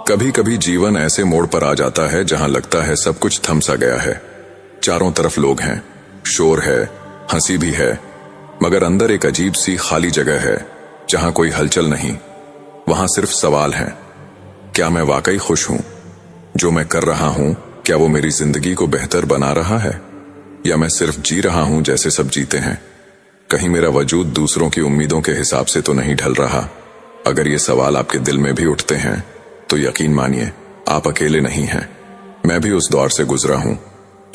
कभी कभी जीवन ऐसे मोड़ पर आ जाता है जहां लगता है सब कुछ थम सा गया है। चारों तरफ लोग हैं, शोर है, हंसी भी है, मगर अंदर एक अजीब सी खाली जगह है जहां कोई हलचल नहीं। वहां सिर्फ सवाल है, क्या मैं वाकई खुश हूं? जो मैं कर रहा हूं, क्या वो मेरी जिंदगी को बेहतर बना रहा है, या मैं सिर्फ जी रहा हूं जैसे सब जीते हैं? कहीं मेरा वजूद दूसरों की उम्मीदों के हिसाब से तो नहीं ढल रहा? अगर ये सवाल आपके दिल में भी उठते हैं तो यकीन मानिए, आप अकेले नहीं हैं। मैं भी उस दौर से गुजरा हूं।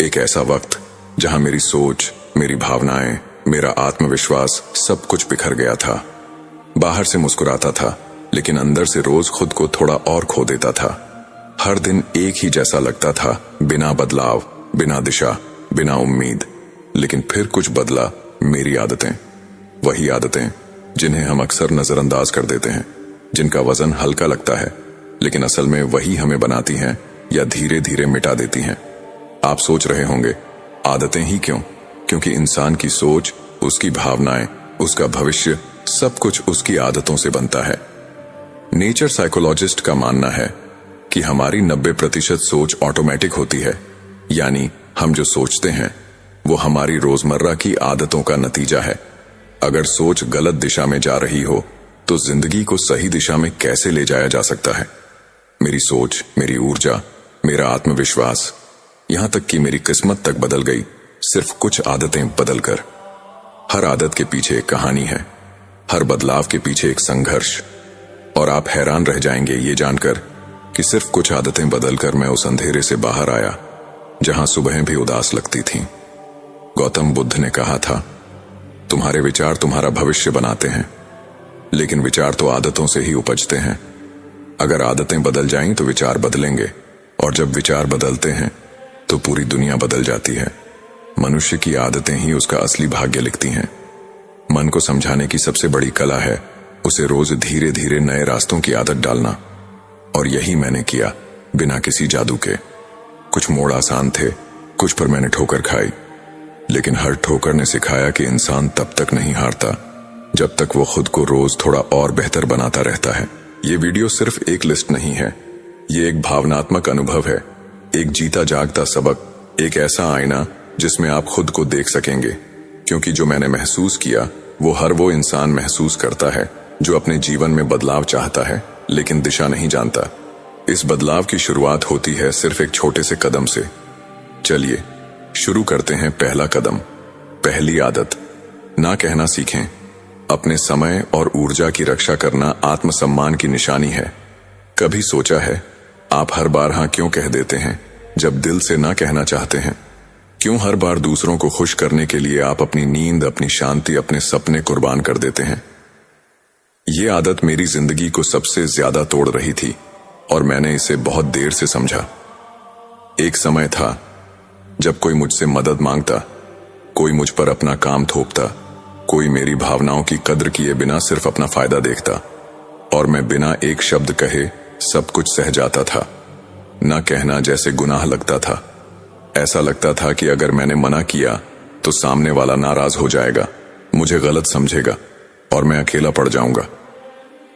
एक ऐसा वक्त जहां मेरी सोच, मेरी भावनाएं, मेरा आत्मविश्वास सब कुछ बिखर गया था। बाहर से मुस्कुराता था, लेकिन अंदर से रोज खुद को थोड़ा और खो देता था। हर दिन एक ही जैसा लगता था, बिना बदलाव, बिना दिशा, बिना उम्मीद। लेकिन फिर कुछ बदला, मेरी आदतें। वही आदतें जिन्हें हम अक्सर नजरअंदाज कर देते हैं, जिनका वजन हल्का लगता है, लेकिन असल में वही हमें बनाती हैं या धीरे धीरे मिटा देती हैं। आप सोच रहे होंगे, आदतें ही क्यों? क्योंकि इंसान की सोच, उसकी भावनाएं, उसका भविष्य, सब कुछ उसकी आदतों से बनता है। नेचर साइकोलॉजिस्ट का मानना है कि हमारी 90% सोच ऑटोमेटिक होती है, यानी हम जो सोचते हैं वो हमारी रोजमर्रा की आदतों का नतीजा है। अगर सोच गलत दिशा में जा रही हो तो जिंदगी को सही दिशा में कैसे ले जाया जा सकता है? मेरी सोच, मेरी ऊर्जा, मेरा आत्मविश्वास, यहां तक कि मेरी किस्मत तक बदल गई, सिर्फ कुछ आदतें बदलकर। हर आदत के पीछे एक कहानी है, हर बदलाव के पीछे एक संघर्ष। और आप हैरान रह जाएंगे ये जानकर कि सिर्फ कुछ आदतें बदलकर मैं उस अंधेरे से बाहर आया जहां सुबहें भी उदास लगती थीं। गौतम बुद्ध ने कहा था, तुम्हारे विचार तुम्हारा भविष्य बनाते हैं, लेकिन विचार तो आदतों से ही उपजते हैं। अगर आदतें बदल जाएं तो विचार बदलेंगे, और जब विचार बदलते हैं तो पूरी दुनिया बदल जाती है। मनुष्य की आदतें ही उसका असली भाग्य लिखती हैं। मन को समझाने की सबसे बड़ी कला है उसे रोज धीरे धीरे नए रास्तों की आदत डालना। और यही मैंने किया, बिना किसी जादू के। कुछ मोड़ आसान थे, कुछ पर मैंने ठोकर खाई, लेकिन हर ठोकर ने सिखाया कि इंसान तब तक नहीं हारता जब तक वो खुद को रोज थोड़ा और बेहतर बनाता रहता है। ये वीडियो सिर्फ एक लिस्ट नहीं है, ये एक भावनात्मक अनुभव है, एक जीता जागता सबक, एक ऐसा आईना जिसमें आप खुद को देख सकेंगे। क्योंकि जो मैंने महसूस किया वो हर वो इंसान महसूस करता है जो अपने जीवन में बदलाव चाहता है लेकिन दिशा नहीं जानता। इस बदलाव की शुरुआत होती है सिर्फ एक छोटे से कदम से। चलिए शुरू करते हैं। पहला कदम, पहली आदत, ना कहना सीखें। अपने समय और ऊर्जा की रक्षा करना आत्मसम्मान की निशानी है। कभी सोचा है आप हर बार हां क्यों कह देते हैं जब दिल से ना कहना चाहते हैं? क्यों हर बार दूसरों को खुश करने के लिए आप अपनी नींद, अपनी शांति, अपने सपने कुर्बान कर देते हैं? ये आदत मेरी जिंदगी को सबसे ज्यादा तोड़ रही थी और मैंने इसे बहुत देर से समझा। एक समय था जब कोई मुझसे मदद मांगता, कोई मुझ पर अपना काम थोपता, कोई मेरी भावनाओं की कद्र किए बिना सिर्फ अपना फायदा देखता, और मैं बिना एक शब्द कहे सब कुछ सह जाता था। ना कहना जैसे गुनाह लगता था। ऐसा लगता था कि अगर मैंने मना किया तो सामने वाला नाराज हो जाएगा, मुझे गलत समझेगा और मैं अकेला पड़ जाऊंगा।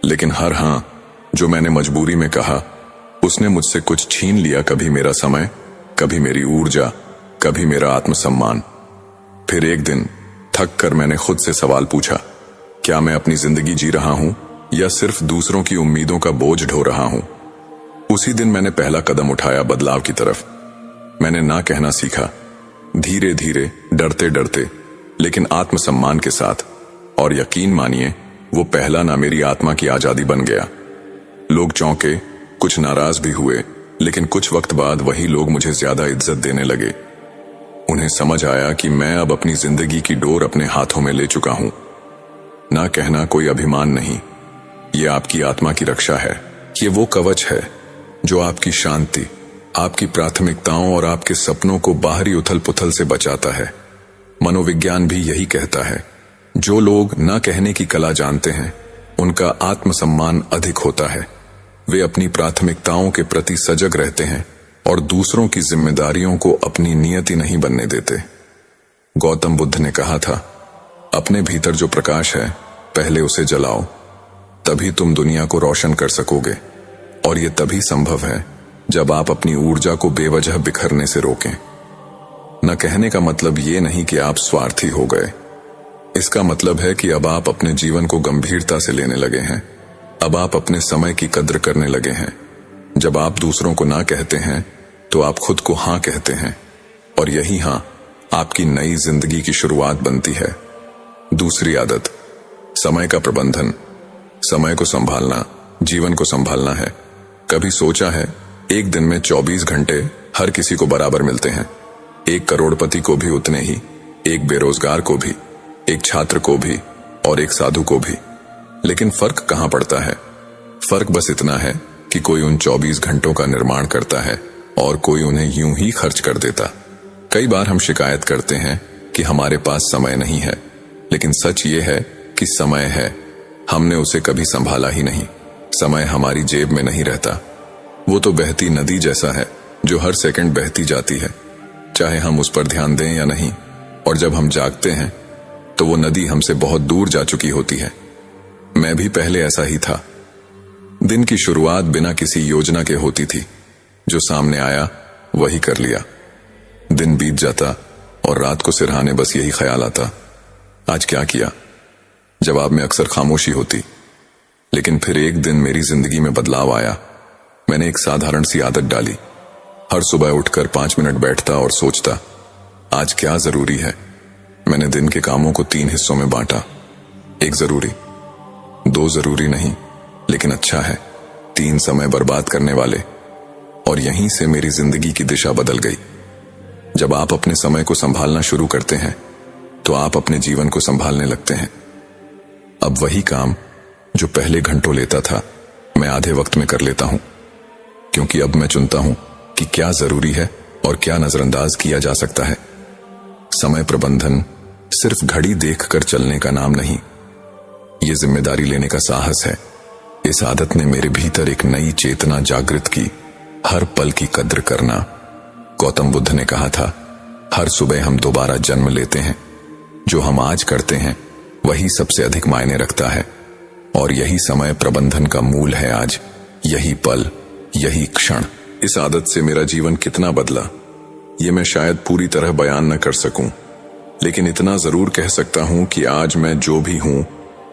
लेकिन हर हां जो मैंने मजबूरी में कहा, उसने मुझसे कुछ छीन लिया। कभी मेरा समय, कभी मेरी ऊर्जा, कभी मेरा आत्मसम्मान। फिर एक दिन थक कर मैंने खुद से सवाल पूछा, क्या मैं अपनी जिंदगी जी रहा हूं या सिर्फ दूसरों की उम्मीदों का बोझ ढो रहा हूं? उसी दिन मैंने पहला कदम उठाया बदलाव की तरफ। मैंने ना कहना सीखा, धीरे धीरे, डरते डरते, लेकिन आत्मसम्मान के साथ। और यकीन मानिए, वो पहला ना मेरी आत्मा की आजादी बन गया। लोग चौंके, कुछ नाराज भी हुए, लेकिन कुछ वक्त बाद वही लोग मुझे ज्यादा इज्जत देने लगे। उन्हें समझ आया कि मैं अब अपनी जिंदगी की डोर अपने हाथों में ले चुका हूं। ना कहना कोई अभिमान नहीं, ये आपकी आत्मा की रक्षा है। ये वो कवच है जो आपकी शांति, आपकी प्राथमिकताओं और आपके सपनों को बाहरी उथल पुथल से बचाता है। मनोविज्ञान भी यही कहता है, जो लोग ना कहने की कला जानते हैं उनका आत्मसम्मान अधिक होता है। वे अपनी प्राथमिकताओं के प्रति सजग रहते हैं और दूसरों की जिम्मेदारियों को अपनी नियति नहीं बनने देते। गौतम बुद्ध ने कहा था, अपने भीतर जो प्रकाश है पहले उसे जलाओ, तभी तुम दुनिया को रोशन कर सकोगे। और ये तभी संभव है जब आप अपनी ऊर्जा को बेवजह बिखरने से रोकें। न कहने का मतलब ये नहीं कि आप स्वार्थी हो गए। इसका मतलब है कि अब आप अपने जीवन को गंभीरता से लेने लगे हैं। अब आप अपने समय की कद्र करने लगे हैं। जब आप दूसरों को ना कहते हैं तो आप खुद को हाँ कहते हैं, और यही हाँ आपकी नई जिंदगी की शुरुआत बनती है। दूसरी आदत, समय का प्रबंधन। समय को संभालना जीवन को संभालना है। कभी सोचा है एक दिन में 24 घंटे हर किसी को बराबर मिलते हैं? एक करोड़पति को भी उतने ही, एक बेरोजगार को भी, एक छात्र को भी और एक साधु को भी। लेकिन फर्क कहां पड़ता है? फर्क बस इतना है कि कोई उन 24 घंटों का निर्माण करता है और कोई उन्हें यूं ही खर्च कर देता। कई बार हम शिकायत करते हैं कि हमारे पास समय नहीं है, लेकिन सच ये है कि समय है, हमने उसे कभी संभाला ही नहीं। समय हमारी जेब में नहीं रहता। वो तो बहती नदी जैसा है जो हर सेकंड बहती जाती है, चाहे हम उस पर ध्यान दें या नहीं। और जब हम जागते हैं तो वो नदी हमसे बहुत दूर जा चुकी होती है। मैं भी पहले ऐसा ही था। दिन की शुरुआत बिना किसी योजना के होती थी। जो सामने आया वही कर लिया। दिन बीत जाता और रात को सिरहाने बस यही ख्याल आता, आज क्या किया। जवाब में अक्सर खामोशी होती। लेकिन फिर एक दिन मेरी जिंदगी में बदलाव आया। मैंने एक साधारण सी आदत डाली। हर सुबह उठकर 5 मिनट बैठता और सोचता, आज क्या जरूरी है। मैंने दिन के कामों को 3 हिस्सों में बांटा। 1 जरूरी, 2 जरूरी नहीं लेकिन अच्छा है, 3 समय बर्बाद करने वाले। और यहीं से मेरी जिंदगी की दिशा बदल गई। जब आप अपने समय को संभालना शुरू करते हैं तो आप अपने जीवन को संभालने लगते हैं। अब वही काम जो पहले घंटों लेता था, मैं आधे वक्त में कर लेता हूं, क्योंकि अब मैं चुनता हूं कि क्या जरूरी है और क्या नजरअंदाज किया जा सकता है। समय प्रबंधन सिर्फ घड़ी देखकर चलने का नाम नहीं, ये जिम्मेदारी लेने का साहस है। इस आदत ने मेरे भीतर एक नई चेतना जागृत की, हर पल की कद्र करना। गौतम बुद्ध ने कहा था, हर सुबह हम दोबारा जन्म लेते हैं। जो हम आज करते हैं वही सबसे अधिक मायने रखता है। और यही समय प्रबंधन का मूल है। आज यही पल, यही क्षण। इस आदत से मेरा जीवन कितना बदला, ये मैं शायद पूरी तरह बयान न कर सकूं, लेकिन इतना जरूर कह सकता हूं कि आज मैं जो भी हूं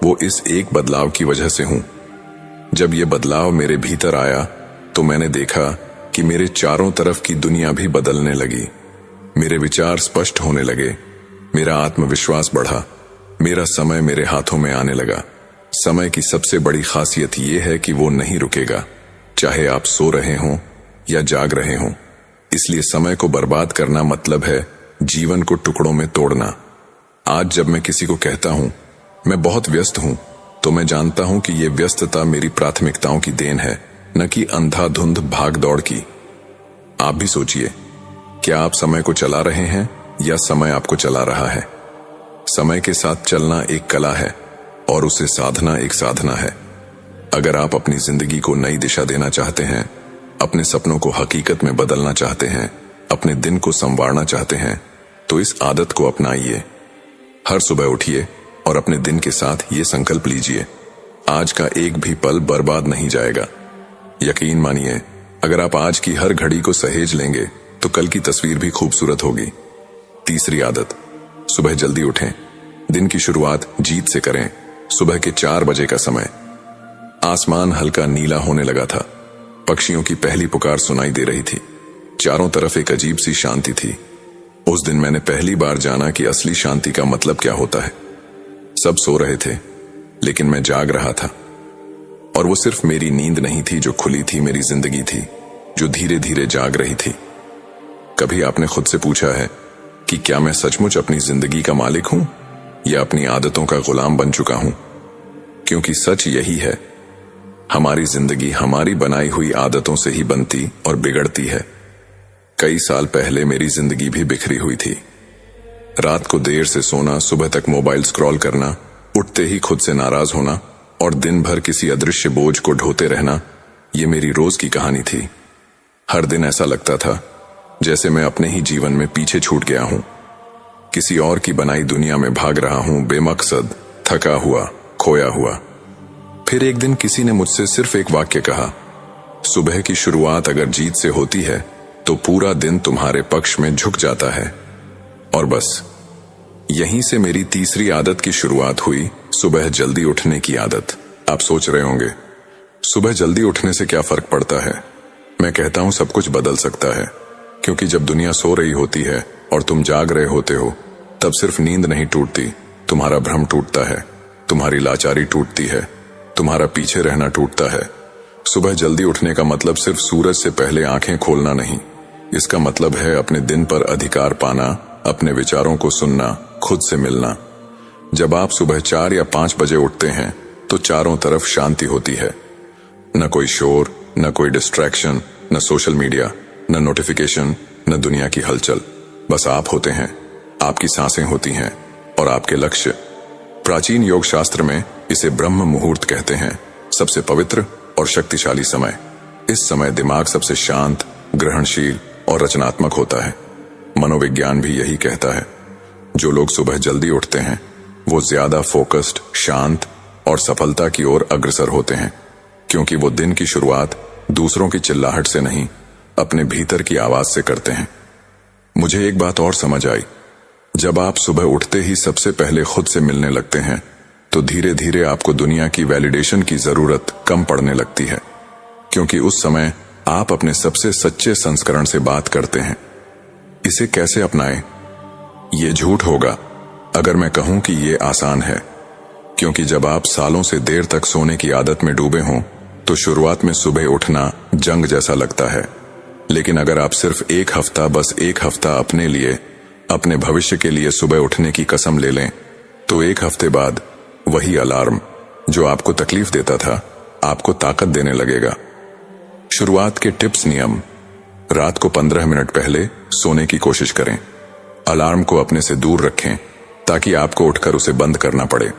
वो इस एक बदलाव की वजह से हूं। जब ये बदलाव मेरे भीतर आया तो मैंने देखा कि मेरे चारों तरफ की दुनिया भी बदलने लगी। मेरे विचार स्पष्ट होने लगे, मेरा आत्मविश्वास बढ़ा, मेरा समय मेरे हाथों में आने लगा। समय की सबसे बड़ी खासियत यह है कि वो नहीं रुकेगा, चाहे आप सो रहे हों या जाग रहे हों। इसलिए समय को बर्बाद करना मतलब है जीवन को टुकड़ों में तोड़ना। आज जब मैं किसी को कहता हूं मैं बहुत व्यस्त हूं, तो मैं जानता हूं कि यह व्यस्तता मेरी प्राथमिकताओं की देन है, न कि अंधाधुंध भाग दौड़ की। आप भी सोचिए, क्या आप समय को चला रहे हैं या समय आपको चला रहा है? समय के साथ चलना एक कला है और उसे साधना एक साधना है। अगर आप अपनी जिंदगी को नई दिशा देना चाहते हैं, अपने सपनों को हकीकत में बदलना चाहते हैं, अपने दिन को संवारना चाहते हैं, तो इस आदत को अपनाइए। हर सुबह उठिए और अपने दिन के साथ ये संकल्प लीजिए, आज का एक भी पल बर्बाद नहीं जाएगा। यकीन मानिए, अगर आप आज की हर घड़ी को सहेज लेंगे तो कल की तस्वीर भी खूबसूरत होगी। तीसरी आदत, सुबह जल्दी उठें। दिन की शुरुआत जीत से करें। सुबह के 4 बजे का समय। आसमान हल्का नीला होने लगा था। पक्षियों की पहली पुकार सुनाई दे रही थी। चारों तरफ एक अजीब सी शांति थी। उस दिन मैंने पहली बार जाना कि असली शांति का मतलब क्या होता है। सब सो रहे थे, लेकिन मैं जाग रहा था। और वो सिर्फ मेरी नींद नहीं थी जो खुली थी, मेरी जिंदगी थी जो धीरे धीरे जाग रही थी। कभी आपने खुद से पूछा है कि क्या मैं सचमुच अपनी जिंदगी का मालिक हूं या अपनी आदतों का गुलाम बन चुका हूं? क्योंकि सच यही है, हमारी जिंदगी हमारी बनाई हुई आदतों से ही बनती और बिगड़ती है। कई साल पहले मेरी जिंदगी भी बिखरी हुई थी। रात को देर से सोना, सुबह तक मोबाइल स्क्रॉल करना, उठते ही खुद से नाराज होना और दिन भर किसी अदृश्य बोझ को ढोते रहना, ये मेरी रोज की कहानी थी। हर दिन ऐसा लगता था जैसे मैं अपने ही जीवन में पीछे छूट गया हूं, किसी और की बनाई दुनिया में भाग रहा हूं, बेमकसद, थका हुआ, खोया हुआ। फिर एक दिन किसी ने मुझसे सिर्फ एक वाक्य कहा, सुबह की शुरुआत अगर जीत से होती है तो पूरा दिन तुम्हारे पक्ष में झुक जाता है। और बस यहीं से मेरी तीसरी आदत की शुरुआत हुई, सुबह जल्दी उठने की आदत। आप सोच रहे होंगे सुबह जल्दी उठने से क्या फर्क पड़ता है। मैं कहता हूं सब कुछ बदल सकता है, क्योंकि जब दुनिया सो रही होती है और तुम जाग रहे होते हो, तब सिर्फ नींद नहीं टूटती, तुम्हारा भ्रम टूटता है, तुम्हारी लाचारी टूटती है, तुम्हारा पीछे रहना टूटता है। सुबह जल्दी उठने का मतलब सिर्फ सूरज से पहले आंखें खोलना नहीं, इसका मतलब है अपने दिन पर अधिकार पाना, अपने विचारों को सुनना, खुद से मिलना। जब आप सुबह 4 या 5 बजे उठते हैं तो चारों तरफ शांति होती है। न कोई शोर, न कोई डिस्ट्रैक्शन, न सोशल मीडिया, न नोटिफिकेशन, न दुनिया की हलचल। बस आप होते हैं, आपकी सांसें होती हैं और आपके लक्ष्य। प्राचीन योग शास्त्र में इसे ब्रह्म मुहूर्त कहते हैं, सबसे पवित्र और शक्तिशाली समय। इस समय दिमाग सबसे शांत, ग्रहणशील और रचनात्मक होता है। मनोविज्ञान भी यही कहता है। जो लोग सुबह जल्दी उठते हैं वो ज्यादा फोकस्ड, शांत और सफलता की ओर अग्रसर होते हैं, क्योंकि वो दिन की शुरुआत दूसरों की चिल्लाहट से नहीं, अपने भीतर की आवाज से करते हैं। मुझे एक बात और समझ आई, जब आप सुबह उठते ही सबसे पहले खुद से मिलने लगते हैं तो धीरे धीरे आपको दुनिया की वैलिडेशन की जरूरत कम पड़ने लगती है, क्योंकि उस समय आप अपने सबसे सच्चे संस्करण से बात करते हैं। इसे कैसे अपनाएं? ये झूठ होगा अगर मैं कहूं कि ये आसान है, क्योंकि जब आप सालों से देर तक सोने की आदत में डूबे हों तो शुरुआत में सुबह उठना जंग जैसा लगता है। लेकिन अगर आप सिर्फ एक हफ्ता, बस एक हफ्ता अपने लिए, अपने भविष्य के लिए सुबह उठने की कसम ले लें, तो एक हफ्ते बाद वही अलार्म जो आपको तकलीफ देता था आपको ताकत देने लगेगा। शुरुआत के टिप्स नियम: रात को 15 मिनट पहले सोने की कोशिश करें। अलार्म को अपने से दूर रखें ताकि आपको उठकर उसे बंद करना पड़े।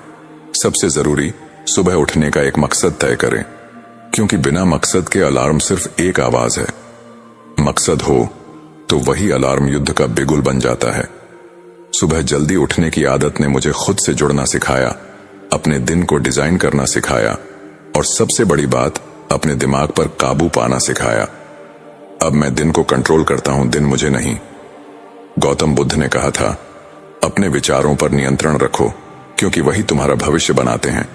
सबसे जरूरी, सुबह उठने का एक मकसद तय करें, क्योंकि बिना मकसद के अलार्म सिर्फ एक आवाज है। मकसद हो तो वही अलार्म युद्ध का बिगुल बन जाता है। सुबह जल्दी उठने की आदत ने मुझे खुद से जुड़ना सिखाया, अपने दिन को डिजाइन करना सिखाया और सबसे बड़ी बात, अपने दिमाग पर काबू पाना सिखाया। अब मैं दिन को कंट्रोल करता हूं, दिन मुझे नहीं। गौतम बुद्ध ने कहा था, अपने विचारों पर नियंत्रण रखो, क्योंकि वही तुम्हारा भविष्य बनाते हैं।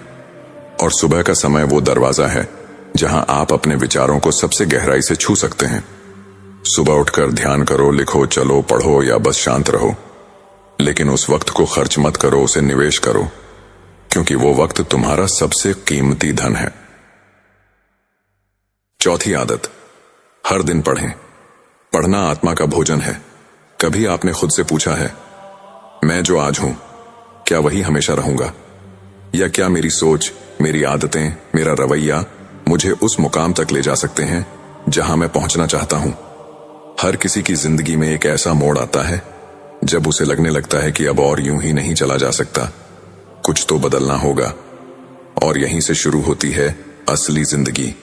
और सुबह का समय वो दरवाजा है जहां आप अपने विचारों को सबसे गहराई से छू सकते हैं। सुबह उठकर ध्यान करो, लिखो, चलो, पढ़ो या बस शांत रहो, लेकिन उस वक्त को खर्च मत करो, उसे निवेश करो, क्योंकि वो वक्त तुम्हारा सबसे कीमती धन है। चौथी आदत, हर दिन पढ़ें। पढ़ना आत्मा का भोजन है। कभी आपने खुद से पूछा है, मैं जो आज हूं क्या वही हमेशा रहूंगा, या क्या मेरी सोच, मेरी आदतें, मेरा रवैया मुझे उस मुकाम तक ले जा सकते हैं जहां मैं पहुंचना चाहता हूं। हर किसी की जिंदगी में एक ऐसा मोड़ आता है जब उसे लगने लगता है कि अब और यूं ही नहीं चला जा सकता, कुछ तो बदलना होगा। और यहीं से शुरू होती है असली जिंदगी,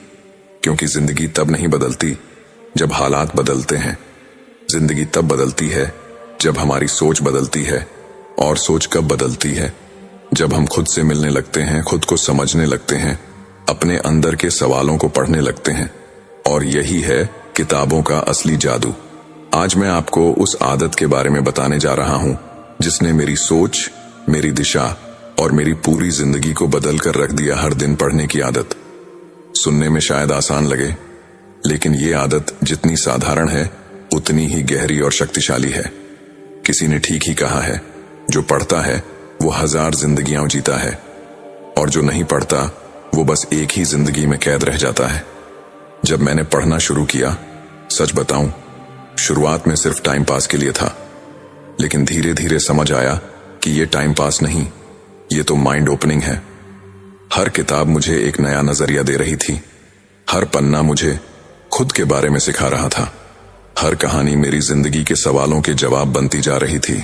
क्योंकि जिंदगी तब नहीं बदलती जब हालात बदलते हैं। जिंदगी तब बदलती है जब हमारी सोच बदलती है। और सोच कब बदलती है? जब हम खुद से मिलने लगते हैं, खुद को समझने लगते हैं, अपने अंदर के सवालों को पढ़ने लगते हैं। और यही है किताबों का असली जादू। आज मैं आपको उस आदत के बारे में बताने जा रहा हूं जिसने मेरी सोच, मेरी दिशा और मेरी पूरी जिंदगी को बदल कर रख दिया। हर दिन पढ़ने की आदत। सुनने में शायद आसान लगे, लेकिन ये आदत जितनी साधारण है उतनी ही गहरी और शक्तिशाली है। किसी ने ठीक ही कहा है, जो पढ़ता है वो 1000 जिंदगियां जीता है, और जो नहीं पढ़ता वो बस एक ही जिंदगी में कैद रह जाता है। जब मैंने पढ़ना शुरू किया, सच बताऊं, शुरुआत में सिर्फ टाइम पास के लिए था, लेकिन धीरे धीरे समझ आया कि ये टाइम पास नहीं, ये तो माइंड ओपनिंग है। हर किताब मुझे एक नया नजरिया दे रही थी। हर पन्ना मुझे खुद के बारे में सिखा रहा था। हर कहानी मेरी जिंदगी के सवालों के जवाब बनती जा रही थी।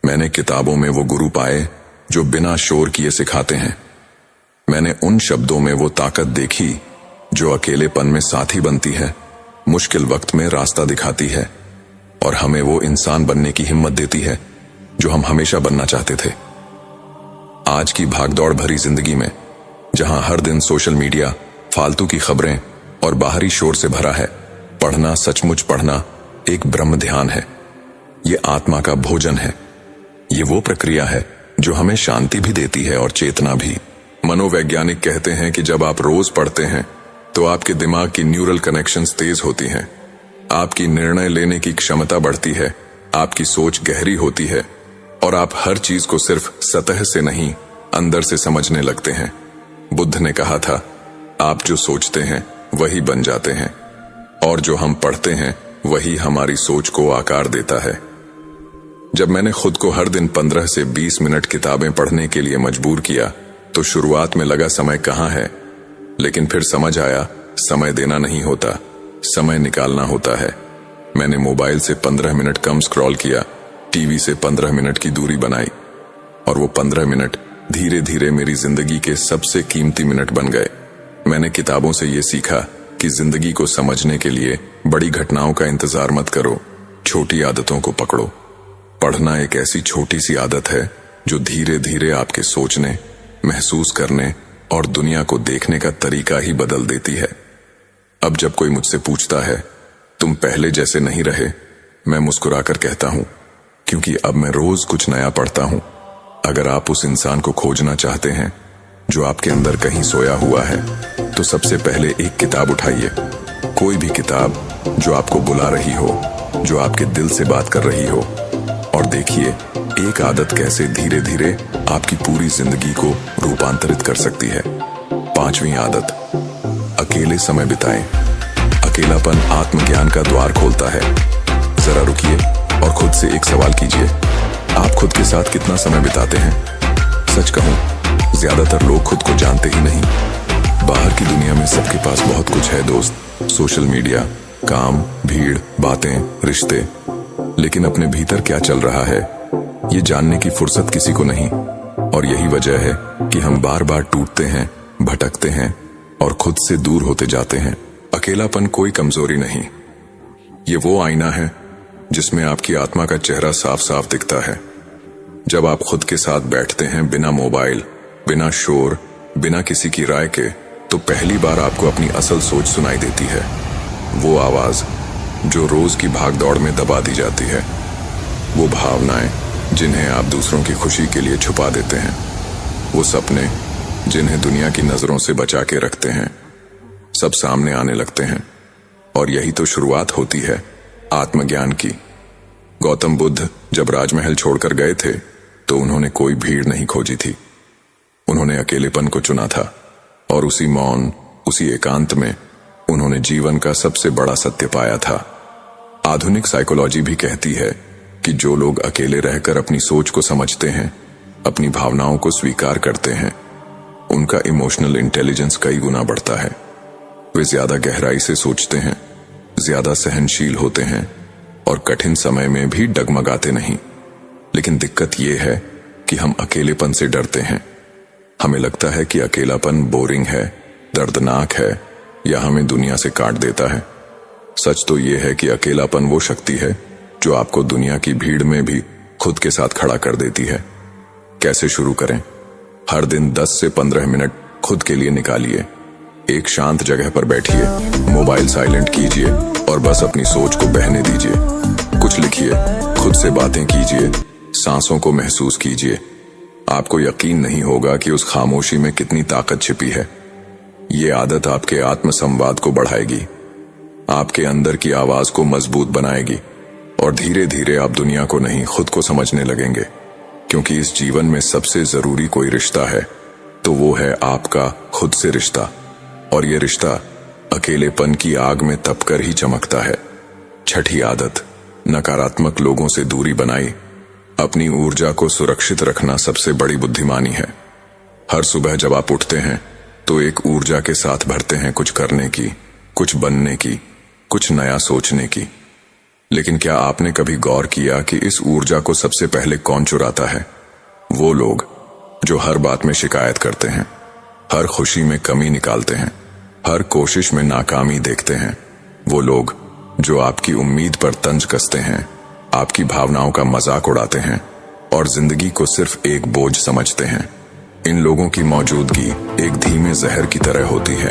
मैंने किताबों में वो गुरु पाए जो बिना शोर किए सिखाते हैं। मैंने उन शब्दों में वो ताकत देखी जो अकेलेपन में साथी बनती है, मुश्किल वक्त में रास्ता दिखाती है, और हमें वो इंसान बनने की हिम्मत देती है जो हम हमेशा बनना चाहते थे। आज की भागदौड़ भरी जिंदगी में, जहां हर दिन सोशल मीडिया, फालतू की खबरें और बाहरी शोर से भरा है। पढ़ना, सचमुच पढ़ना, एक ब्रह्म ध्यान है। ये आत्मा का भोजन है। ये वो प्रक्रिया है जो हमें शांति भी देती है और चेतना भी। मनोवैज्ञानिक कहते हैं कि जब आप रोज पढ़ते हैं तो आपके दिमाग की न्यूरल कनेक्शंस तेज होती हैं, आपकी निर्णय लेने की क्षमता बढ़ती है, आपकी सोच गहरी होती है और आप हर चीज को सिर्फ सतह से नहीं, अंदर से समझने लगते हैं। बुद्ध ने कहा था, आप जो सोचते हैं वही बन जाते हैं और जो हम पढ़ते हैं वही हमारी सोच को आकार देता है। जब मैंने खुद को हर दिन 15 से 20 मिनट किताबें पढ़ने के लिए मजबूर किया तो शुरुआत में लगा समय कहाँ है, लेकिन फिर समझ आया समय देना नहीं होता, समय निकालना होता है। मैंने मोबाइल से 15 मिनट कम स्क्रॉल किया, टीवी से 15 मिनट की दूरी बनाई और वो 15 मिनट धीरे धीरे मेरी जिंदगी के सबसे कीमती मिनट बन गए। मैंने किताबों से ये सीखा कि जिंदगी को समझने के लिए बड़ी घटनाओं का इंतजार मत करो, छोटी आदतों को पकड़ो। पढ़ना एक ऐसी छोटी सी आदत है जो धीरे धीरे आपके सोचने, महसूस करने और दुनिया को देखने का तरीका ही बदल देती है। अब जब कोई मुझसे पूछता है तुम पहले जैसे नहीं रहे, मैं मुस्कुराकर कहता हूं, क्योंकि अब मैं रोज कुछ नया पढ़ता हूं। अगर आप उस इंसान को खोजना चाहते हैं जो आपके अंदर कहीं सोया हुआ है, तो सबसे पहले एक किताब उठाइए, कोई भी किताब जो आपको बुला रही हो, जो आपके दिल से बात कर रही हो, और देखिए एक आदत कैसे धीरे धीरे आपकी पूरी जिंदगी को रूपांतरित कर सकती है। 5वीं आदत, अकेले समय बिताएं। अकेलापन आत्मज्ञान का द्वार खोलता है। जरा रुकिए और खुद से एक सवाल कीजिए, आप खुद के साथ कितना समय बिताते हैं? सच कहूं, ज्यादातर लोग खुद को जानते ही नहीं। बाहर की दुनिया में सबके पास बहुत कुछ है दोस्त, सोशल मीडिया, काम, भीड़, बातें, रिश्ते, लेकिन अपने भीतर क्या चल रहा है ये जानने की फुर्सत किसी को नहीं। और यही वजह है कि हम बार बार टूटते हैं, भटकते हैं और खुद से दूर होते जाते हैं। अकेलापन कोई कमजोरी नहीं, ये वो आईना है जिसमें आपकी आत्मा का चेहरा साफ साफ दिखता है। जब आप खुद के साथ बैठते हैं, बिना मोबाइल, बिना शोर, बिना किसी की राय के, तो पहली बार आपको अपनी असल सोच सुनाई देती है। वो आवाज जो रोज की भागदौड़ में दबा दी जाती है, वो भावनाएं जिन्हें आप दूसरों की खुशी के लिए छुपा देते हैं, वो सपने जिन्हें दुनिया की नजरों से बचा के रखते हैं, सब सामने आने लगते हैं। और यही तो शुरुआत होती है आत्मज्ञान की। गौतम बुद्ध जब राजमहल छोड़कर गए थे तो उन्होंने कोई भीड़ नहीं खोजी थी, उन्होंने अकेलेपन को चुना था और उसी मौन, उसी एकांत में उन्होंने जीवन का सबसे बड़ा सत्य पाया था। आधुनिक साइकोलॉजी भी कहती है कि जो लोग अकेले रहकर अपनी सोच को समझते हैं, अपनी भावनाओं को स्वीकार करते हैं, उनका इमोशनल इंटेलिजेंस कई गुना बढ़ता है। वे ज्यादा गहराई से सोचते हैं, ज्यादा सहनशील होते हैं और कठिन समय में भी डगमगाते नहीं। लेकिन दिक्कत यह है कि हम अकेलेपन से डरते हैं। हमें लगता है कि अकेलापन बोरिंग है, दर्दनाक है या हमें दुनिया से काट देता है। सच तो यह है कि अकेलापन वो शक्ति है जो आपको दुनिया की भीड़ में भी खुद के साथ खड़ा कर देती है। कैसे शुरू करें? हर दिन 10 से 15 मिनट खुद के लिए निकालिए। एक शांत जगह पर बैठिए, मोबाइल साइलेंट कीजिए और बस अपनी सोच को बहने दीजिए। कुछ लिखिए, खुद से बातें कीजिए, सांसों को महसूस कीजिए। आपको यकीन नहीं होगा कि उस खामोशी में कितनी ताकत छिपी है। ये आदत आपके आत्मसंवाद को बढ़ाएगी, आपके अंदर की आवाज को मजबूत बनाएगी और धीरे धीरे आप दुनिया को नहीं, खुद को समझने लगेंगे। क्योंकि इस जीवन में सबसे जरूरी कोई रिश्ता है तो वो है आपका खुद से रिश्ता, और ये रिश्ता अकेलेपन की आग में तपकर ही चमकता है। 6ठी आदत, नकारात्मक लोगों से दूरी बनाई। अपनी ऊर्जा को सुरक्षित रखना सबसे बड़ी बुद्धिमानी है। हर सुबह जब आप उठते हैं तो एक ऊर्जा के साथ भरते हैं, कुछ करने की, कुछ बनने की, कुछ नया सोचने की। लेकिन क्या आपने कभी गौर किया कि इस ऊर्जा को सबसे पहले कौन चुराता है? वो लोग जो हर बात में शिकायत करते हैं, हर खुशी में कमी निकालते हैं, हर कोशिश में नाकामी देखते हैं। वो लोग जो आपकी उम्मीद पर तंज कसते हैं, आपकी भावनाओं का मजाक उड़ाते हैं और जिंदगी को सिर्फ एक बोझ समझते हैं। इन लोगों की मौजूदगी एक धीमे जहर की तरह होती है।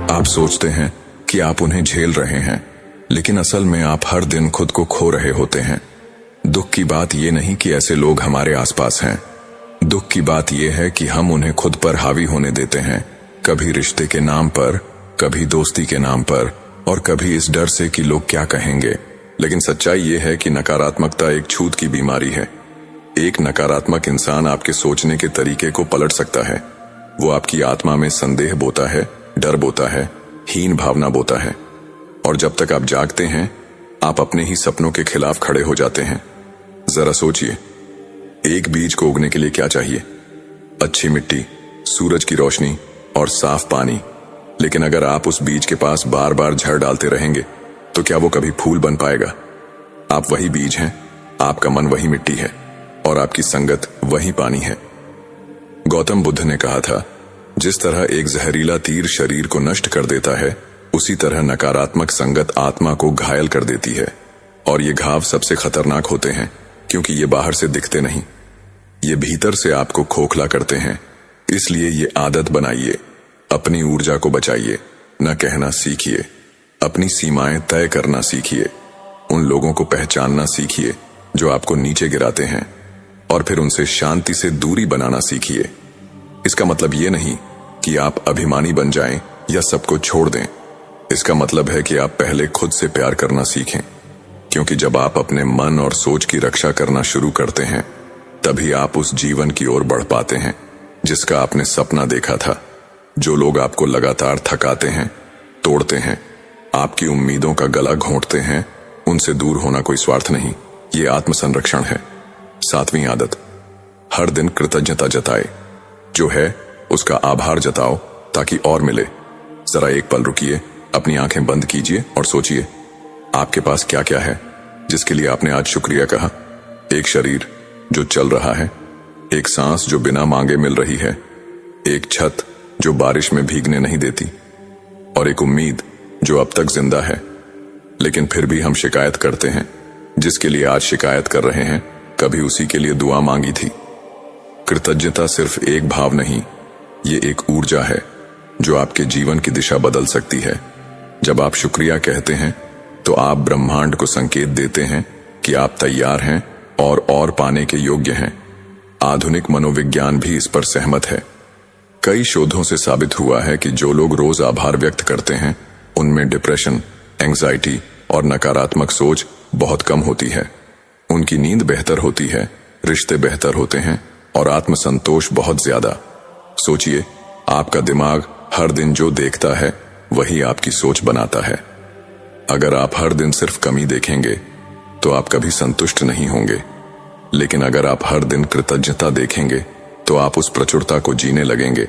आप सोचते हैं कि आप उन्हें झेल रहे हैं, लेकिन असल में आप हर दिन खुद को खो रहे होते हैं। दुख की बात यह नहीं कि ऐसे लोग हमारे आसपास हैं, दुख की बात यह है कि हम उन्हें खुद पर हावी होने देते हैं, कभी रिश्ते के नाम पर, कभी दोस्ती के नाम पर, और कभी इस डर से कि लोग क्या कहेंगे। लेकिन सच्चाई यह है कि नकारात्मकता एक छूत की बीमारी है। एक नकारात्मक इंसान आपके सोचने के तरीके को पलट सकता है। वो आपकी आत्मा में संदेह बोता है, डर बोता है, हीन भावना बोता है, और जब तक आप जागते हैं आप अपने ही सपनों के खिलाफ खड़े हो जाते हैं। जरा सोचिए, एक बीज को उगने के लिए क्या चाहिए? अच्छी मिट्टी, सूरज की रोशनी और साफ पानी। लेकिन अगर आप उस बीज के पास बार बार झड़ डालते रहेंगे तो क्या वो कभी फूल बन पाएगा? आप वही बीज हैं, आपका मन वही मिट्टी है, और आपकी संगत वही पानी है। गौतम बुद्ध ने कहा था, जिस तरह एक जहरीला तीर शरीर को नष्ट कर देता है, उसी तरह नकारात्मक संगत आत्मा को घायल कर देती है। और ये घाव सबसे खतरनाक होते हैं क्योंकि ये बाहर से दिखते नहीं, ये भीतर से आपको खोखला करते हैं। इसलिए ये आदत बनाइए, अपनी ऊर्जा को बचाइए, न कहना सीखिए, अपनी सीमाएं तय करना सीखिए, उन लोगों को पहचानना सीखिए जो आपको नीचे गिराते हैं, और फिर उनसे शांति से दूरी बनाना सीखिए। इसका मतलब ये नहीं कि आप अभिमानी बन जाएं या सबको छोड़ दें। इसका मतलब है कि आप पहले खुद से प्यार करना सीखें, क्योंकि जब आप अपने मन और सोच की रक्षा करना शुरू करते हैं तभी आप उस जीवन की ओर बढ़ पाते हैं जिसका आपने सपना देखा था। जो लोग आपको लगातार थकाते हैं, तोड़ते हैं, आपकी उम्मीदों का गला घोंटते हैं, उनसे दूर होना कोई स्वार्थ नहीं, ये आत्मसंरक्षण है। 7वीं आदत, हर दिन कृतज्ञता जताए। जो है उसका आभार जताओ ताकि और मिले। जरा एक पल रुकिए, अपनी आंखें बंद कीजिए और सोचिए, आपके पास क्या क्या है जिसके लिए आपने आज शुक्रिया कहा। एक शरीर जो चल रहा है, एक सांस जो बिना मांगे मिल रही है, एक छत जो बारिश में भीगने नहीं देती, और एक उम्मीद जो अब तक जिंदा है। लेकिन फिर भी हम शिकायत करते हैं। जिसके लिए आज शिकायत कर रहे हैं कभी उसी के लिए दुआ मांगी थी। कृतज्ञता सिर्फ एक भाव नहीं, ये एक ऊर्जा है जो आपके जीवन की दिशा बदल सकती है। जब आप शुक्रिया कहते हैं तो आप ब्रह्मांड को संकेत देते हैं कि आप तैयार हैं और पाने के योग्य हैं। आधुनिक मनोविज्ञान भी इस पर सहमत है। कई शोधों से साबित हुआ है कि जो लोग रोज आभार व्यक्त करते हैं उनमें डिप्रेशन, एंजाइटी और नकारात्मक सोच बहुत कम होती है। उनकी नींद बेहतर होती है, रिश्ते बेहतर होते हैं और आत्मसंतोष बहुत ज्यादा। सोचिए, आपका दिमाग हर दिन जो देखता है वही आपकी सोच बनाता है। अगर आप हर दिन सिर्फ कमी देखेंगे तो आप कभी संतुष्ट नहीं होंगे, लेकिन अगर आप हर दिन कृतज्ञता देखेंगे तो आप उस प्रचुरता को जीने लगेंगे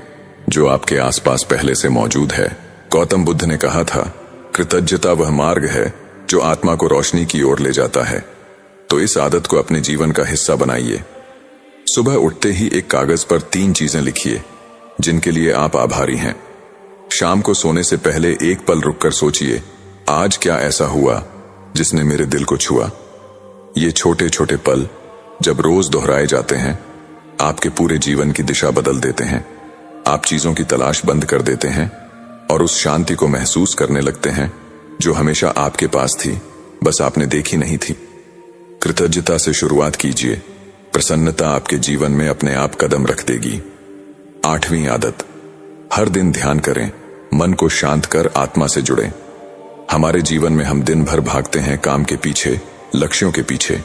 जो आपके आसपास पहले से मौजूद है। गौतम बुद्ध ने कहा था, कृतज्ञता वह मार्ग है जो आत्मा को रोशनी की ओर ले जाता है। तो इस आदत को अपने जीवन का हिस्सा बनाइए। सुबह उठते ही एक कागज पर 3 चीजें लिखिए जिनके लिए आप आभारी हैं। शाम को सोने से पहले एक पल रुककर सोचिए, आज क्या ऐसा हुआ जिसने मेरे दिल को छुआ। ये छोटे छोटे पल जब रोज दोहराए जाते हैं आपके पूरे जीवन की दिशा बदल देते हैं। आप चीजों की तलाश बंद कर देते हैं और उस शांति को महसूस करने लगते हैं जो हमेशा आपके पास थी, बस आपने देखी नहीं थी। कृतज्ञता से शुरुआत कीजिए, प्रसन्नता आपके जीवन में अपने आप कदम रख देगी। 8वीं आदत, हर दिन ध्यान करें, मन को शांत कर आत्मा से जुड़ें। हमारे जीवन में हम दिन भर भागते हैं काम के पीछे, लक्ष्यों के पीछे,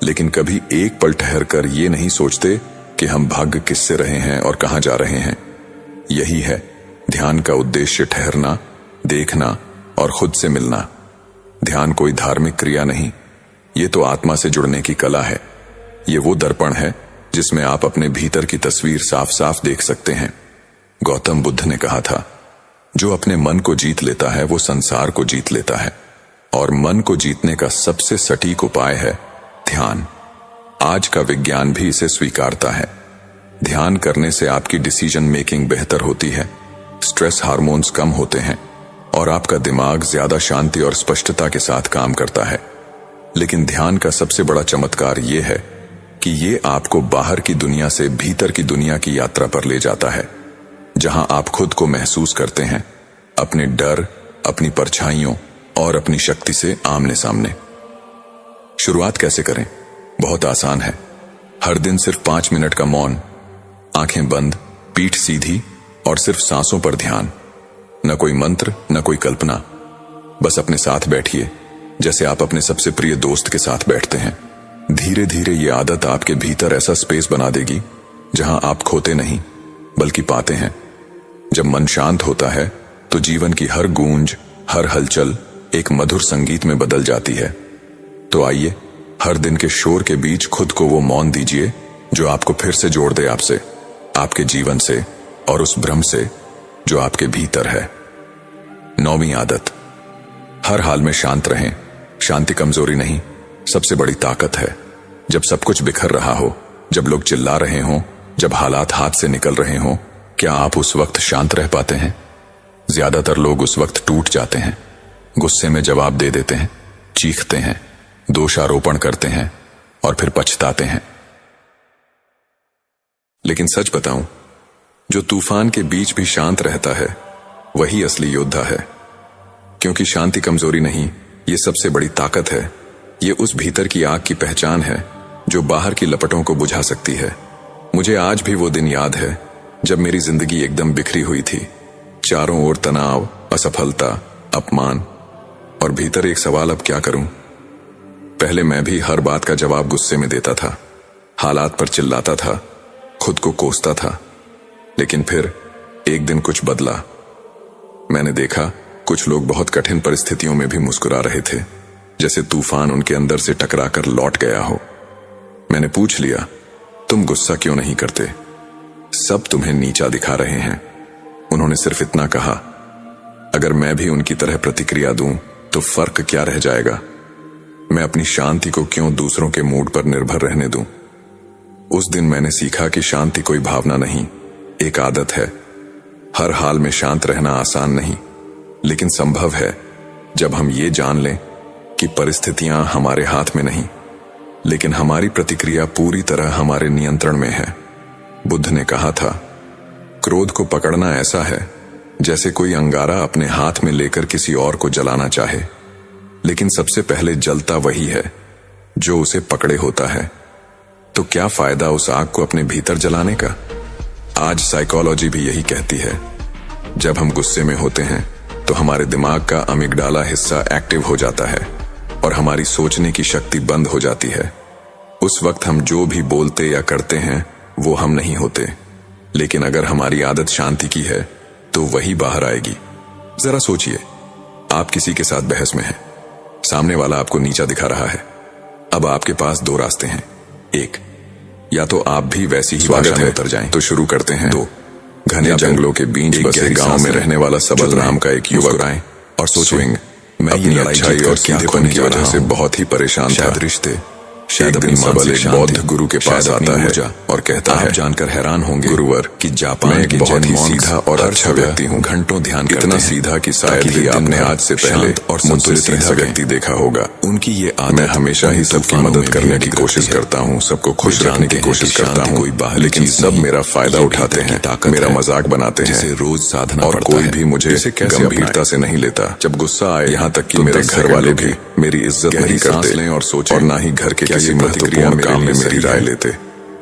लेकिन कभी एक पल ठहर कर ये नहीं सोचते कि हम भाग्य किससे रहे हैं और कहां जा रहे हैं। यही है ध्यान का उद्देश्य, ठहरना, देखना और खुद से मिलना। ध्यान कोई धार्मिक क्रिया नहीं, ये तो आत्मा से जुड़ने की कला है। ये वो दर्पण है जिसमें आप अपने भीतर की तस्वीर साफ साफ देख सकते हैं। गौतम बुद्ध ने कहा था, जो अपने मन को जीत लेता है वो संसार को जीत लेता है, और मन को जीतने का सबसे सटीक उपाय है ध्यान। आज का विज्ञान भी इसे स्वीकारता है। ध्यान करने से आपकी डिसीजन मेकिंग बेहतर होती है, स्ट्रेस हार्मोन्स कम होते हैं और आपका दिमाग ज्यादा शांति और स्पष्टता के साथ काम करता है। लेकिन ध्यान का सबसे बड़ा चमत्कार ये है कि ये आपको बाहर की दुनिया से भीतर की दुनिया की यात्रा पर ले जाता है, जहां आप खुद को महसूस करते हैं, अपने डर, अपनी परछाइयों और अपनी शक्ति से आमने सामने। शुरुआत कैसे करें? बहुत आसान है। हर दिन सिर्फ 5 मिनट का मौन, आंखें बंद, पीठ सीधी और सिर्फ सांसों पर ध्यान। न कोई मंत्र, न कोई कल्पना, बस अपने साथ बैठिए जैसे आप अपने सबसे प्रिय दोस्त के साथ बैठते हैं। धीरे धीरे ये आदत आपके भीतर ऐसा स्पेस बना देगी जहां आप खोते नहीं बल्कि पाते हैं। जब मन शांत होता है तो जीवन की हर गूंज, हर हलचल एक मधुर संगीत में बदल जाती है। तो आइए, हर दिन के शोर के बीच खुद को वो मौन दीजिए जो आपको फिर से जोड़ दे आपसे, आपके जीवन से और उस भ्रम से जो आपके भीतर है। 9वीं आदत, हर हाल में शांत रहें। शांति कमजोरी नहीं, सबसे बड़ी ताकत है। जब सब कुछ बिखर रहा हो, जब लोग चिल्ला रहे हों, जब हालात हाथ से निकल रहे हों, क्या आप उस वक्त शांत रह पाते हैं? ज्यादातर लोग उस वक्त टूट जाते हैं, गुस्से में जवाब दे देते हैं, चीखते हैं, दोषारोपण करते हैं और फिर पछताते हैं। लेकिन सच बताऊं, जो तूफान के बीच भी शांत रहता है वही असली योद्धा है। क्योंकि शांति कमजोरी नहीं, ये सबसे बड़ी ताकत है। ये उस भीतर की आग की पहचान है जो बाहर की लपटों को बुझा सकती है। मुझे आज भी वो दिन याद है जब मेरी जिंदगी एकदम बिखरी हुई थी। चारों ओर तनाव, असफलता, अपमान और भीतर एक सवाल, अब क्या करूं? पहले मैं भी हर बात का जवाब गुस्से में देता था, हालात पर चिल्लाता था, खुद को कोसता था। लेकिन फिर एक दिन कुछ बदला। मैंने देखा कुछ लोग बहुत कठिन परिस्थितियों में भी मुस्कुरा रहे थे, जैसे तूफान उनके अंदर से टकराकर लौट गया हो। मैंने पूछ लिया, तुम गुस्सा क्यों नहीं करते? सब तुम्हें नीचा दिखा रहे हैं। उन्होंने सिर्फ इतना कहा, अगर मैं भी उनकी तरह प्रतिक्रिया दूं तो फर्क क्या रह जाएगा? मैं अपनी शांति को क्यों दूसरों के मूड पर निर्भर रहने दूं? उस दिन मैंने सीखा कि शांति कोई भावना नहीं, एक आदत है। हर हाल में शांत रहना आसान नहीं, लेकिन संभव है जब हम ये जान लें कि परिस्थितियां हमारे हाथ में नहीं, लेकिन हमारी प्रतिक्रिया पूरी तरह हमारे नियंत्रण में है। बुद्ध ने कहा था, क्रोध को पकड़ना ऐसा है जैसे कोई अंगारा अपने हाथ में लेकर किसी और को जलाना चाहे, लेकिन सबसे पहले जलता वही है जो उसे पकड़े होता है। तो क्या फायदा उस आग को अपने भीतर जलाने का? आज साइकोलॉजी भी यही कहती है, जब हम गुस्से में होते हैं तो हमारे दिमाग का अमिगडाला हिस्सा एक्टिव हो जाता है और हमारी सोचने की शक्ति बंद हो जाती है। उस वक्त हम जो भी बोलते या करते हैं वो हम नहीं होते, लेकिन अगर हमारी आदत शांति की है तो वही बाहर आएगी। जरा सोचिए, आप किसी के साथ बहस में हैं, सामने वाला आपको नीचा दिखा रहा है। अब आपके पास 2 रास्ते हैं। एक, या तो आप भी वैसी ही भाषा में उतर जाएं, तो शुरू करते हैं। 2, घने जंगलों के बीच बसे गांव में रहने वाला सबल नाम का एक युवक आए और सोचेंगे, मैं अपनी अच्छाई और सीधेपन की वजह से बहुत ही परेशान था। रिश्ते, शायद अपनी सबल एक बौद्ध गुरु के पास आता है और कहता है, जानकर हैरान होंगे गुरुवर कि जापान एक बहुत ही सीधा और अच्छा व्यक्ति हूँ। घंटों ध्यान करते हैं, इतना सीधा कि शायद ही आपने आज से पहले और मुझसे सीधा व्यक्ति देखा होगा। उनकी ये आदत, मैं हमेशा ही सबकी मदद करने की कोशिश करता हूँ, सबको खुश रखने की कोशिश करता हूँ, लेकिन सब मेरा फायदा उठाते हैं, मेरा मजाक बनाते हैं, रोज साधना, और कोई भी मुझे गंभीरता से नहीं लेता। जब गुस्सा आए, यहाँ तक कि मेरे घर वाले भी मेरी इज्जत नहीं करते और सोचे, और ना ही घर के किसी महत्वपूर्ण काम में मेरी राय लेते।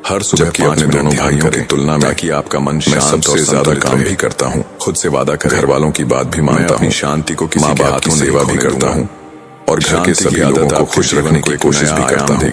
हर सुबह की अपने दोनों भाइयों की तुलना में कि आपका मन शांत और ज्यादा काम भी करता हूँ, खुद से वादा कर, घर वालों की बात भी मानता हूँ, शांति को किसी के हाथों सेवा भी करता हूँ और घर के सभी लोगों को खुश रखने की कोशिश भी करता हूँ।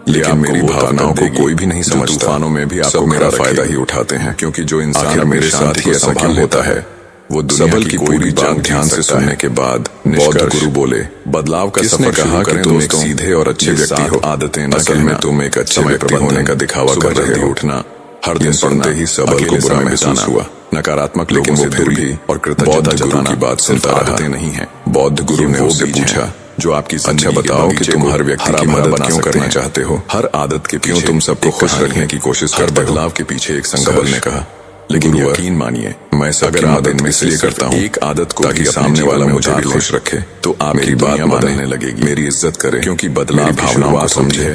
लेकिन मेरी भावनाओं को कोई भी नहीं समझता। तूफानों में भी आपको मेरा फायदा ही उठाते हैं, क्योंकि जो इंसान मेरे साथ ही ऐसा क्यों होता है, वो सबल की पूरी बात ध्यान से सुनने के बाद बौद्ध गुरु बोले, बदलाव का सफर कहा कि तुम एक सीधे और अच्छे व्यक्ति हो। आदतें असल में तुम एक अच्छे व्यक्ति होने का दिखावा कर रहे हो। उठना, हर दिन पढ़ते ही सबल को बुरा महसूस हुआ, नकारात्मक, लेकिन वो फिर भी और कृतज्ञता जताना की बात सुनता रहा। आदतें नहीं है। बौद्ध गुरु ने उससे पूछा, जो आपकी, अच्छा बताओ कि तुम हर व्यक्ति की मदद क्यों करना चाहते हो? हर आदत के पीछे तुम सबको खुश रखने की कोशिश करते हो। बदलाव के पीछे एक संघबल ने कहा, लेकिन यकीन मानिए, मैं सबकी मदद में इसलिए करता हूँ एक आदत को, ताकि सामने वाला मुझे भी खुश रखे, तो आप मेरी बात मानने लगेगी, मेरी इज्जत करे, क्योंकि बदलाव भावनाओं को समझे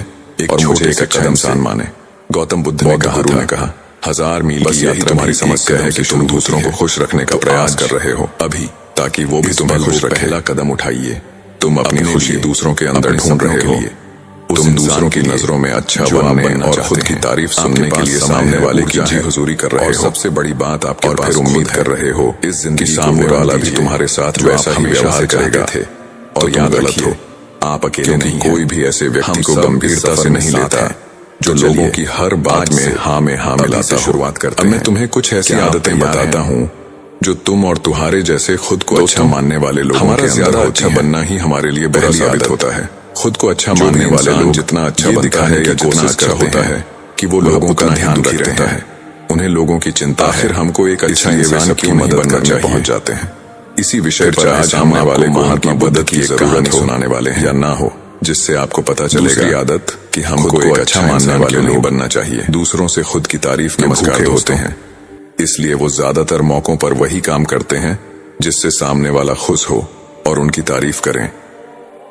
और मुझे एक अच्छा इंसान माने। गौतम बुद्ध ने कहा, 1000 मील की यात्रा तुम्हारी समस्या है कि तुम दूसरों को खुश रखने का प्रयास कर रहे हो। अभी ताकि वो भी तुम्हें खुश रखे। पहला कदम उठाइए। तुम अपनी खुशी दूसरों के अंदर ढूंढ रहे हो। तुम दूसरों की नजरों में अच्छा बनने और खुद की तारीफ सुनने के लिए सामने वाले की जी हुजूरी कर रहे हो। सबसे बड़ी बात आपके पास उम्मीद कर रहे हो इस जिंदगी सामने वाला भी तुम्हारे साथ वैसा ही व्यवहार करेगा थे। और याद रखिए, आप अकेले नहीं, कोई भी ऐसे व्यक्ति को गंभीरता से नहीं लेता जो लोगों की हर बात में हाँ मिलाता हो। शुरुआत करते हैं। अब मैं तुम्हें कुछ ऐसी आदतें बताता हूँ जो तुम और तुम्हारे जैसे खुद को अच्छा मानने वाले लोगों के अंदर अच्छा बनना ही हमारे लिए पहली आदत होता है। खुद को अच्छा मानने वाले लोग जितना अच्छा बनता है या जितना अच्छा होता है कि वो लोगों का ध्यान रखते हैं, उन्हें लोगों की चिंता है, फिर हमको एक अच्छा इंसान की मदद करने पहुंच जाते हैं। इसी विषय पर आज हम वाले महात्मा बुद्ध की एक कहानी सुनाने वाले हैं या ना हो, जिससे आपको पता चलेगा आदत कि हमको एक अच्छा मानने वाले नहीं बनना चाहिए। दूसरों से खुद की तारीफ के नमस्कार होते हैं, इसलिए वो ज्यादातर मौकों पर वही काम करते हैं जिससे सामने वाला खुश हो और उनकी तारीफ करें।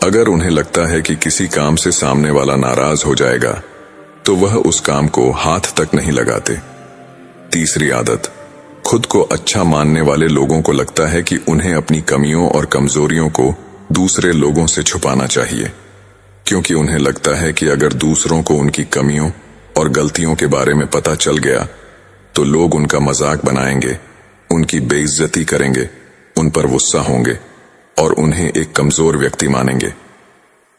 अगर उन्हें लगता है कि किसी काम से सामने वाला नाराज हो जाएगा तो वह उस काम को हाथ तक नहीं लगाते। तीसरी आदत, खुद को अच्छा मानने वाले लोगों को लगता है कि उन्हें अपनी कमियों और कमजोरियों को दूसरे लोगों से छुपाना चाहिए, क्योंकि उन्हें लगता है कि अगर दूसरों को उनकी कमियों और गलतियों के बारे में पता चल गया तो लोग उनका मजाक बनाएंगे, उनकी बेइज्जती करेंगे, उन पर गुस्सा होंगे और उन्हें एक कमजोर व्यक्ति मानेंगे।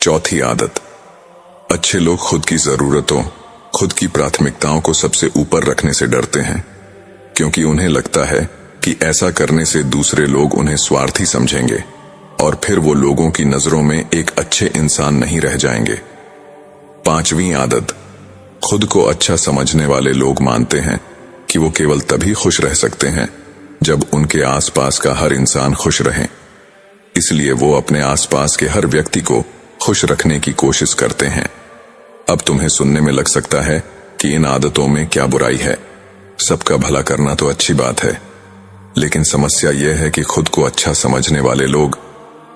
चौथी आदत, अच्छे लोग खुद की जरूरतों, खुद की प्राथमिकताओं को सबसे ऊपर रखने से डरते हैं, क्योंकि उन्हें लगता है कि ऐसा करने से दूसरे लोग उन्हें स्वार्थी समझेंगे और फिर वो लोगों की नजरों में एक अच्छे इंसान नहीं रह जाएंगे। पांचवी आदत, खुद को अच्छा समझने वाले लोग मानते हैं कि वो केवल तभी खुश रह सकते हैं जब उनके आसपास का हर इंसान खुश रहे, इसलिए वो अपने आसपास के हर व्यक्ति को खुश रखने की कोशिश करते हैं। अब तुम्हें सुनने में लग सकता है कि इन आदतों में क्या बुराई है, सबका भला करना तो अच्छी बात है, लेकिन समस्या यह है कि खुद को अच्छा समझने वाले लोग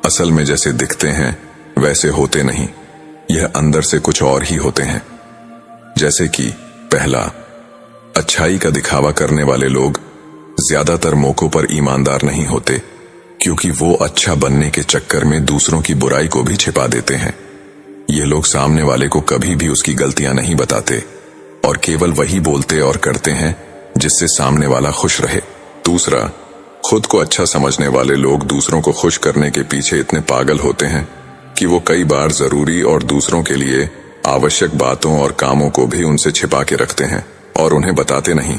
असल में जैसे दिखते हैं वैसे होते नहीं, यह अंदर से कुछ और ही होते हैं। जैसे कि पहला, अच्छाई का दिखावा करने वाले लोग ज्यादातर मौकों पर ईमानदार नहीं होते, क्योंकि वो अच्छा बनने के चक्कर में दूसरों की बुराई को भी छिपा देते हैं। ये लोग सामने वाले को कभी भी उसकी गलतियां नहीं बताते और केवल वही बोलते और करते हैं जिससे सामने वाला खुश रहे। दूसरा, खुद को अच्छा समझने वाले लोग दूसरों को खुश करने के पीछे इतने पागल होते हैं कि वो कई बार जरूरी और दूसरों के लिए आवश्यक बातों और कामों को भी उनसे छिपा के रखते हैं और उन्हें बताते नहीं,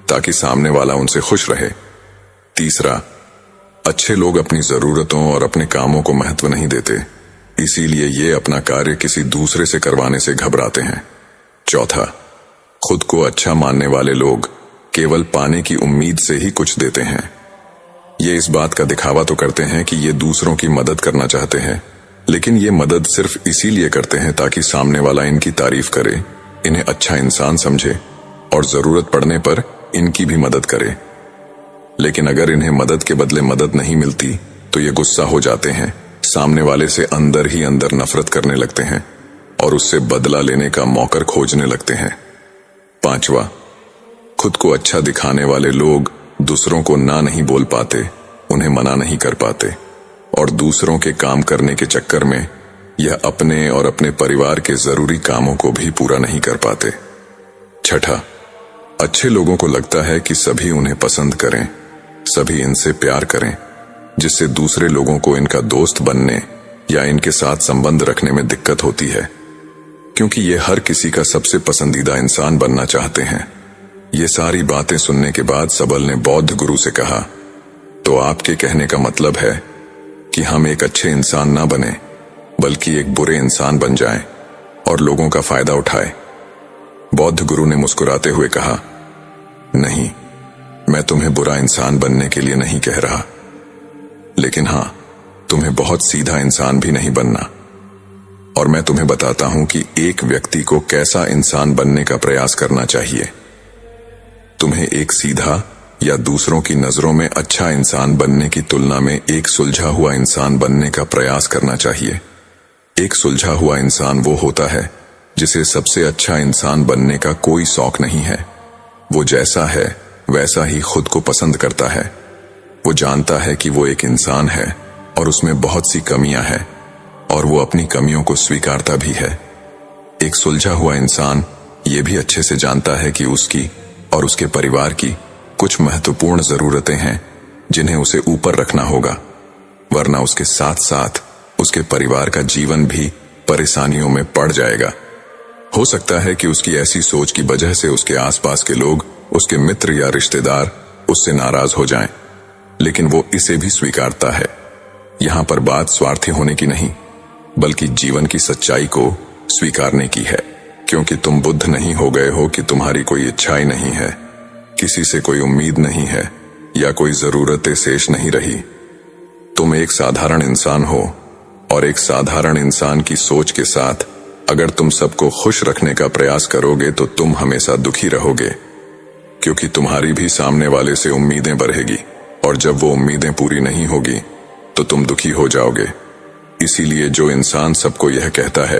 ताकि सामने वाला उनसे खुश रहे। तीसरा, अच्छे लोग अपनी जरूरतों और अपने कामों को महत्व नहीं देते, इसीलिए ये अपना कार्य किसी दूसरे से करवाने से घबराते हैं। चौथा, खुद को अच्छा मानने वाले लोग केवल पाने की उम्मीद से ही कुछ देते हैं। ये इस बात का दिखावा तो करते हैं कि ये दूसरों की मदद करना चाहते हैं, लेकिन ये मदद सिर्फ इसीलिए करते हैं ताकि सामने वाला इनकी तारीफ करे, इन्हें अच्छा इंसान समझे और जरूरत पड़ने पर इनकी भी मदद करे। लेकिन अगर इन्हें मदद के बदले मदद नहीं मिलती तो ये गुस्सा हो जाते हैं, सामने वाले से अंदर ही अंदर नफरत करने लगते हैं और उससे बदला लेने का मौका खोजने लगते हैं। पांचवा, खुद को अच्छा दिखाने वाले लोग दूसरों को ना नहीं बोल पाते, उन्हें मना नहीं कर पाते और दूसरों के काम करने के चक्कर में यह अपने और अपने परिवार के जरूरी कामों को भी पूरा नहीं कर पाते। छठा, अच्छे लोगों को लगता है कि सभी उन्हें पसंद करें, सभी इनसे प्यार करें, जिससे दूसरे लोगों को इनका दोस्त बनने या इनके साथ संबंध रखने में दिक्कत होती है, क्योंकि ये हर किसी का सबसे पसंदीदा इंसान बनना चाहते हैं। ये सारी बातें सुनने के बाद सबल ने बौद्ध गुरु से कहा, तो आपके कहने का मतलब है कि हम एक अच्छे इंसान ना बने बल्कि एक बुरे इंसान बन जाएं और लोगों का फायदा उठाएं। बौद्ध गुरु ने मुस्कुराते हुए कहा, नहीं, मैं तुम्हें बुरा इंसान बनने के लिए नहीं कह रहा, लेकिन हां, तुम्हें बहुत सीधा इंसान भी नहीं बनना। और मैं तुम्हें बताता हूं कि एक व्यक्ति को कैसा इंसान बनने का प्रयास करना चाहिए। तुम्हें एक सीधा या दूसरों की नजरों में अच्छा इंसान बनने की तुलना में एक सुलझा हुआ इंसान बनने का प्रयास करना चाहिए। एक सुलझा हुआ इंसान वो होता है जिसे सबसे अच्छा इंसान बनने का कोई शौक नहीं है। वो जैसा है वैसा ही खुद को पसंद करता है। वो जानता है कि वो एक इंसान है और उसमें बहुत सी कमियां हैं और वो अपनी कमियों को स्वीकारता भी है। एक सुलझा हुआ इंसान ये भी अच्छे से जानता है कि उसकी और उसके परिवार की कुछ महत्वपूर्ण जरूरतें हैं जिन्हें उसे ऊपर रखना होगा, वरना उसके साथ साथ उसके परिवार का जीवन भी परेशानियों में पड़ जाएगा। हो सकता है कि उसकी ऐसी सोच की वजह से उसके आसपास के लोग, उसके मित्र या रिश्तेदार उससे नाराज हो जाएं, लेकिन वो इसे भी स्वीकारता है। यहां पर बात स्वार्थी होने की नहीं, बल्कि जीवन की सच्चाई को स्वीकारने की है, क्योंकि तुम बुद्ध नहीं हो गए हो कि तुम्हारी कोई इच्छाएं नहीं है, किसी से कोई उम्मीद नहीं है या कोई जरूरतें शेष नहीं रही। तुम एक साधारण इंसान हो और एक साधारण इंसान की सोच के साथ अगर तुम सबको खुश रखने का प्रयास करोगे तो तुम हमेशा दुखी रहोगे, क्योंकि तुम्हारी भी सामने वाले से उम्मीदें बढ़ेगी और जब वो उम्मीदें पूरी नहीं होगी तो तुम दुखी हो जाओगे। इसीलिए जो इंसान सबको यह कहता है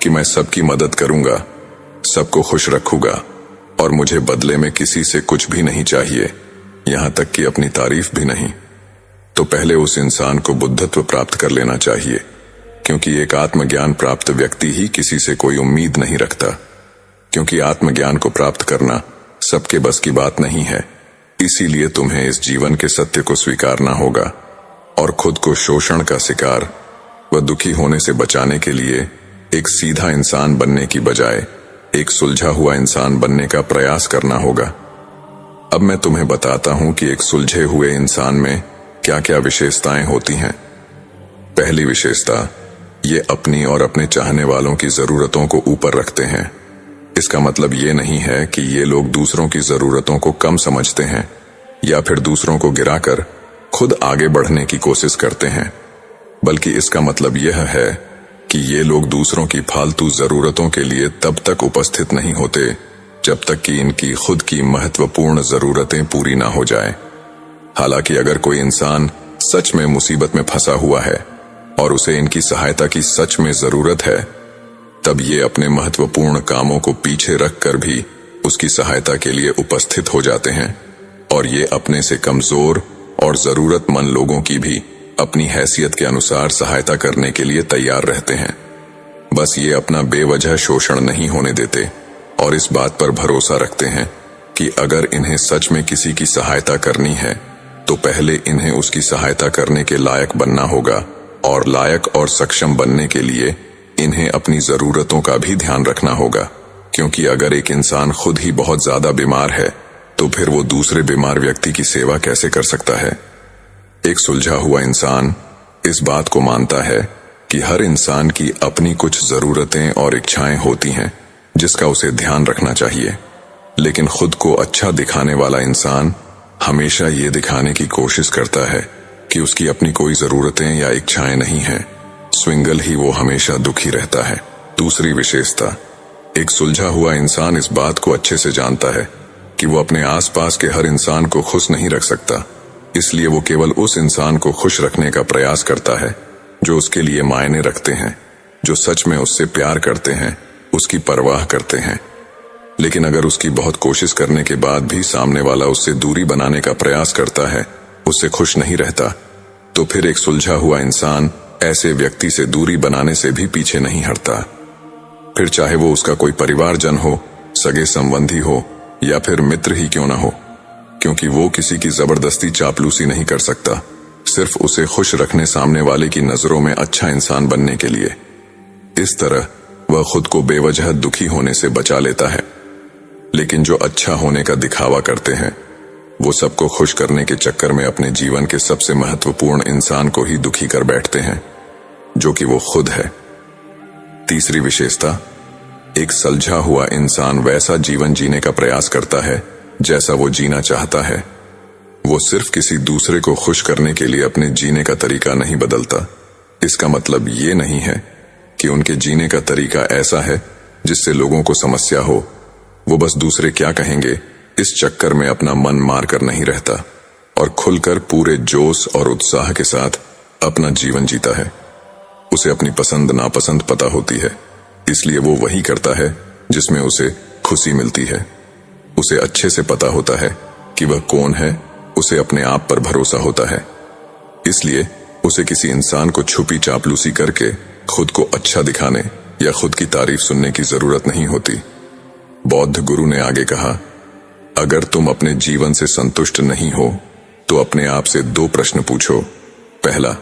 कि मैं सबकी मदद करूंगा, सबको खुश रखूंगा और मुझे बदले में किसी से कुछ भी नहीं चाहिए, यहां तक कि अपनी तारीफ भी नहीं, तो पहले उस इंसान को बुद्धत्व प्राप्त कर लेना चाहिए, क्योंकि एक आत्मज्ञान प्राप्त व्यक्ति ही किसी से कोई उम्मीद नहीं रखता, क्योंकि आत्मज्ञान को प्राप्त करना सबके बस की बात नहीं है। इसीलिए तुम्हें इस जीवन के सत्य को स्वीकारना होगा और खुद को शोषण का शिकार व दुखी होने से बचाने के लिए एक सीधा इंसान बनने की बजाय एक सुलझा हुआ इंसान बनने का प्रयास करना होगा। अब मैं तुम्हें बताता हूं कि एक सुलझे हुए इंसान में क्या क्या विशेषताएं होती हैं। पहली विशेषता, ये अपनी और अपने चाहने वालों की जरूरतों को ऊपर रखते हैं। इसका मतलब ये नहीं है कि ये लोग दूसरों की जरूरतों को कम समझते हैं या फिर दूसरों को गिराकर खुद आगे बढ़ने की कोशिश करते हैं, बल्कि इसका मतलब यह है कि ये लोग दूसरों की फालतू जरूरतों के लिए तब तक उपस्थित नहीं होते जब तक कि इनकी खुद की महत्वपूर्ण जरूरतें पूरी ना हो जाए। हालांकि अगर कोई इंसान सच में मुसीबत में फंसा हुआ है और उसे इनकी सहायता की सच में जरूरत है, तब ये अपने महत्वपूर्ण कामों को पीछे रखकर भी उसकी सहायता के लिए उपस्थित हो जाते हैं और ये अपने से कमजोर और जरूरतमंद लोगों की भी अपनी हैसियत के अनुसार सहायता करने के लिए तैयार रहते हैं। बस ये अपना बेवजह शोषण नहीं होने देते और इस बात पर भरोसा रखते हैं कि अगर इन्हें सच में किसी की सहायता करनी है तो पहले इन्हें उसकी सहायता करने के लायक बनना होगा, और लायक और सक्षम बनने के लिए इन्हें अपनी जरूरतों का भी ध्यान रखना होगा, क्योंकि अगर एक इंसान खुद ही बहुत ज्यादा बीमार है तो फिर वो दूसरे बीमार व्यक्ति की सेवा कैसे कर सकता है। एक सुलझा हुआ इंसान इस बात को मानता है कि हर इंसान की अपनी कुछ जरूरतें और इच्छाएं होती हैं जिसका उसे ध्यान रखना चाहिए, लेकिन खुद को अच्छा दिखाने वाला इंसान हमेशा ये दिखाने की कोशिश करता है कि उसकी अपनी कोई जरूरतें या इच्छाएं नहीं हैं। स्विंगल ही वो हमेशा दुखी रहता है। दूसरी विशेषता, एक सुलझा हुआ इंसान इस बात को अच्छे से जानता है कि वो अपने आसपास के हर इंसान को खुश नहीं रख सकता, इसलिए वो केवल उस इंसान को खुश रखने का प्रयास करता है जो उसके लिए मायने रखते हैं, जो सच में उससे प्यार करते हैं, उसकी परवाह करते हैं। लेकिन अगर उसकी बहुत कोशिश करने के बाद भी सामने वाला उससे दूरी बनाने का प्रयास करता है, उससे खुश नहीं रहता, तो फिर एक सुलझा हुआ इंसान ऐसे व्यक्ति से दूरी बनाने से भी पीछे नहीं हटता। फिर चाहे वो उसका कोई परिवारजन हो, सगे संबंधी हो या फिर मित्र ही क्यों ना हो, क्योंकि वो किसी की जबरदस्ती चापलूसी नहीं कर सकता, सिर्फ उसे खुश रखने सामने वाले की नजरों में अच्छा इंसान बनने के लिए। इस तरह वह खुद को बेवजह दुखी होने से बचा लेता है। लेकिन जो अच्छा होने का दिखावा करते हैं वो सबको खुश करने के चक्कर में अपने जीवन के सबसे महत्वपूर्ण इंसान को ही दुखी कर बैठते हैं, जो कि वो खुद है। तीसरी विशेषता, एक सुलझा हुआ इंसान वैसा जीवन जीने का प्रयास करता है जैसा वो जीना चाहता है। वो सिर्फ किसी दूसरे को खुश करने के लिए अपने जीने का तरीका नहीं बदलता। इसका मतलब ये नहीं है कि उनके जीने का तरीका ऐसा है जिससे लोगों को समस्या हो। वो बस दूसरे क्या कहेंगे इस चक्कर में अपना मन मार कर नहीं रहता और खुलकर पूरे जोश और उत्साह के साथ अपना जीवन जीता है। उसे अपनी पसंद नापसंद पता होती है, इसलिए वो वही करता है जिसमें उसे खुशी मिलती है। उसे अच्छे से पता होता है कि वह कौन है उसे अपने आप पर भरोसा होता है। इसलिए उसे किसी इंसान को छुपी चापलूसी करके खुद को अच्छा दिखाने या खुद की तारीफ सुनने की जरूरत नहीं होती। बौद्ध गुरु ने आगे कहा, अगर तुम अपने जीवन से संतुष्ट नहीं हो तो अपने आप से 2 प्रश्न पूछो। पहला,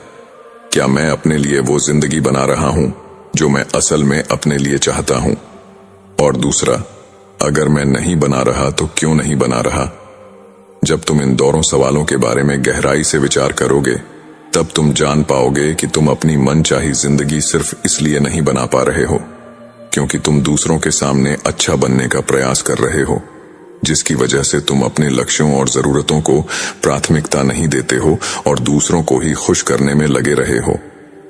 क्या मैं अपने लिए वो जिंदगी बना रहा हूं जो मैं असल में अपने लिए चाहता हूं? और दूसरा, अगर मैं नहीं बना रहा तो क्यों नहीं बना रहा? जब तुम इन दोनों सवालों के बारे में गहराई से विचार करोगे, तब तुम जान पाओगे कि तुम अपनी मनचाही जिंदगी सिर्फ इसलिए नहीं बना पा रहे हो क्योंकि तुम दूसरों के सामने अच्छा बनने का प्रयास कर रहे हो, जिसकी वजह से तुम अपने लक्ष्यों और जरूरतों को प्राथमिकता नहीं देते हो और दूसरों को ही खुश करने में लगे रहे हो।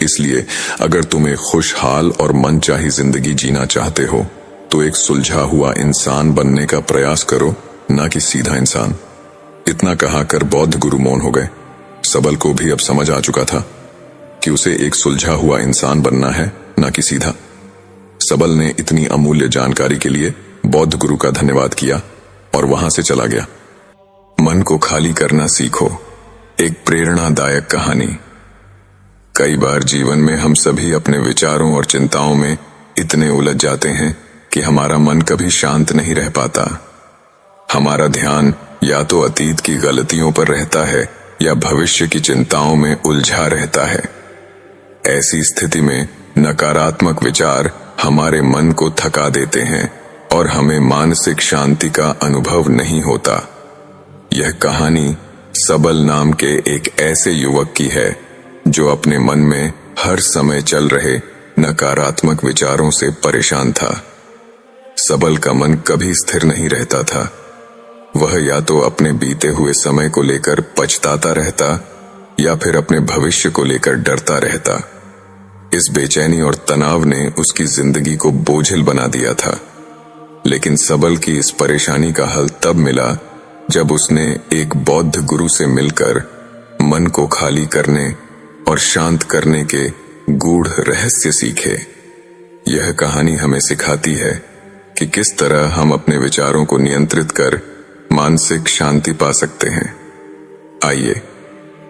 इसलिए अगर तुम एक खुशहाल और मनचाही जिंदगी जीना चाहते हो तो एक सुलझा हुआ इंसान बनने का प्रयास करो, ना कि सीधा इंसान। इतना कहाकर बौद्ध गुरु मौन हो गए। सबल को भी अब समझ आ चुका था कि उसे एक सुलझा हुआ इंसान बनना है, ना कि सीधा। सबल ने इतनी अमूल्य जानकारी के लिए बौद्ध गुरु का धन्यवाद किया और वहां से चला गया। मन को खाली करना सीखो, एक प्रेरणादायक कहानी। कई बार जीवन में हम सभी अपने विचारों और चिंताओं में इतने उलझ जाते हैं कि हमारा मन कभी शांत नहीं रह पाता। हमारा ध्यान या तो अतीत की गलतियों पर रहता है या भविष्य की चिंताओं में उलझा रहता है। ऐसी स्थिति में नकारात्मक विचार हमारे मन को थका देते हैं और हमें मानसिक शांति का अनुभव नहीं होता। यह कहानी सबल नाम के एक ऐसे युवक की है जो अपने मन में हर समय चल रहे नकारात्मक विचारों से परेशान था। सबल का मन कभी स्थिर नहीं रहता था। वह या तो अपने बीते हुए समय को लेकर पछताता रहता या फिर अपने भविष्य को लेकर डरता रहता। इस बेचैनी और तनाव ने उसकी जिंदगी को बोझिल बना दिया था। लेकिन सबल की इस परेशानी का हल तब मिला जब उसने एक बौद्ध गुरु से मिलकर मन को खाली करने और शांत करने के गूढ़ रहस्य सीखे। यह कहानी हमें सिखाती है कि किस तरह हम अपने विचारों को नियंत्रित कर मानसिक शांति पा सकते हैं। आइए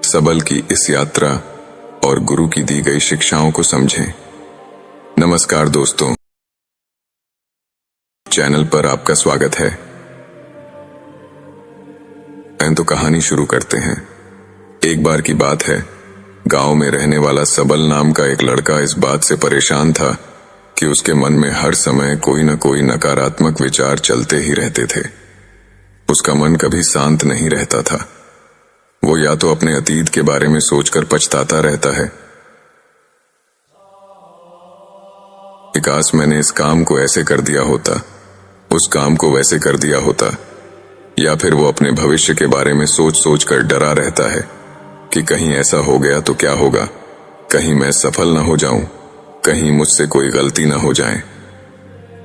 सबल की इस यात्रा और गुरु की दी गई शिक्षाओं को समझें। नमस्कार दोस्तों, चैनल पर आपका स्वागत है। तो कहानी शुरू करते हैं। एक बार की बात है, गांव में रहने वाला सबल नाम का एक लड़का इस बात से परेशान था कि उसके मन में हर समय कोई न कोई नकारात्मक विचार चलते ही रहते थे। उसका मन कभी शांत नहीं रहता था। वो या तो अपने अतीत के बारे में सोचकर पछताता रहता है, काश मैंने इस काम को ऐसे कर दिया होता, उस काम को वैसे कर दिया होता, या फिर वो अपने भविष्य के बारे में सोच सोच कर डरा रहता है कि कहीं ऐसा हो गया तो क्या होगा, कहीं मैं सफल न हो जाऊं, कहीं मुझसे कोई गलती न हो जाए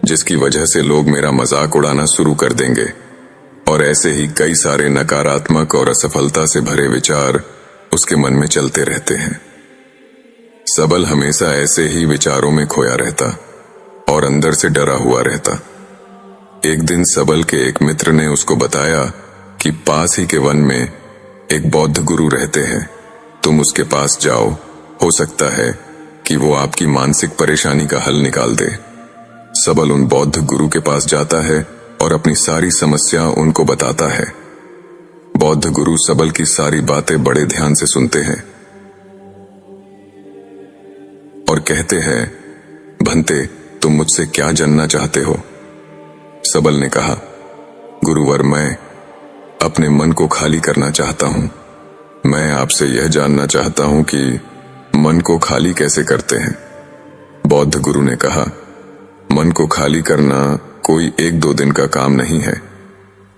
जिसकी वजह से लोग मेरा मजाक उड़ाना शुरू कर देंगे। और ऐसे ही कई सारे नकारात्मक और असफलता से भरे विचार उसके मन में चलते रहते हैं। सबल हमेशा ऐसे ही विचारों में खोया रहता और अंदर से डरा हुआ रहता। एक दिन सबल के एक मित्र ने उसको बताया कि पास ही के वन में एक बौद्ध गुरु रहते हैं, तुम उसके पास जाओ, हो सकता है कि वो आपकी मानसिक परेशानी का हल निकाल दे। सबल उन बौद्ध गुरु के पास जाता है और अपनी सारी समस्या उनको बताता है। बौद्ध गुरु सबल की सारी बातें बड़े ध्यान से सुनते हैं और कहते हैं, भंते, तुम मुझसे क्या जानना चाहते हो? सबल ने कहा, गुरुवर, मैं अपने मन को खाली करना चाहता हूं। मैं आपसे यह जानना चाहता हूं कि मन को खाली कैसे करते हैं? बौद्ध गुरु ने कहा, मन को खाली करना कोई 1-2 दिन का काम नहीं है।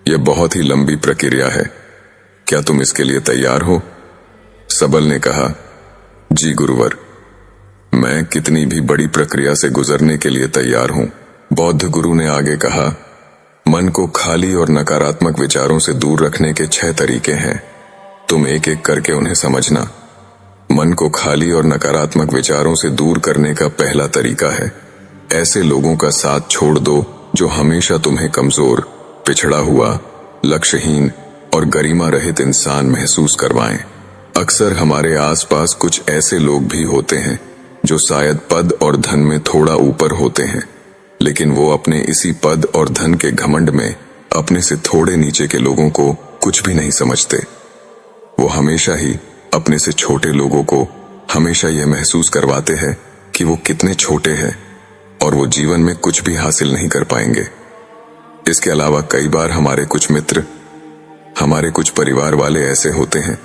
यह बहुत ही लंबी प्रक्रिया है। क्या तुम इसके लिए तैयार हो? सबल ने कहा, जी गुरुवर, मैं कितनी भी बड़ी प्रक्रिया से गुजरने के लिए तैयार हूं। बौद्ध गुरु ने आगे कहा, मन को खाली और नकारात्मक विचारों से दूर रखने के 6 तरीके हैं। तुम एक एक करके उन्हें समझना। मन को खाली और नकारात्मक विचारों से दूर करने का पहला तरीका है, ऐसे लोगों का साथ छोड़ दो जो हमेशा तुम्हें कमजोर, पिछड़ा हुआ, लक्ष्यहीन और गरिमा रहित इंसान महसूस करवाएं। अक्सर हमारे आसपास कुछ ऐसे लोग भी होते हैं जो शायद पद और धन में थोड़ा ऊपर होते हैं, लेकिन वो अपने इसी पद और धन के घमंड में अपने से थोड़े नीचे के लोगों को कुछ भी नहीं समझते। वो हमेशा ही अपने से छोटे लोगों को हमेशा यह महसूस करवाते हैं कि वो कितने छोटे हैं और वो जीवन में कुछ भी हासिल नहीं कर पाएंगे। इसके अलावा कई बार हमारे कुछ मित्र, हमारे कुछ परिवार वाले ऐसे होते हैं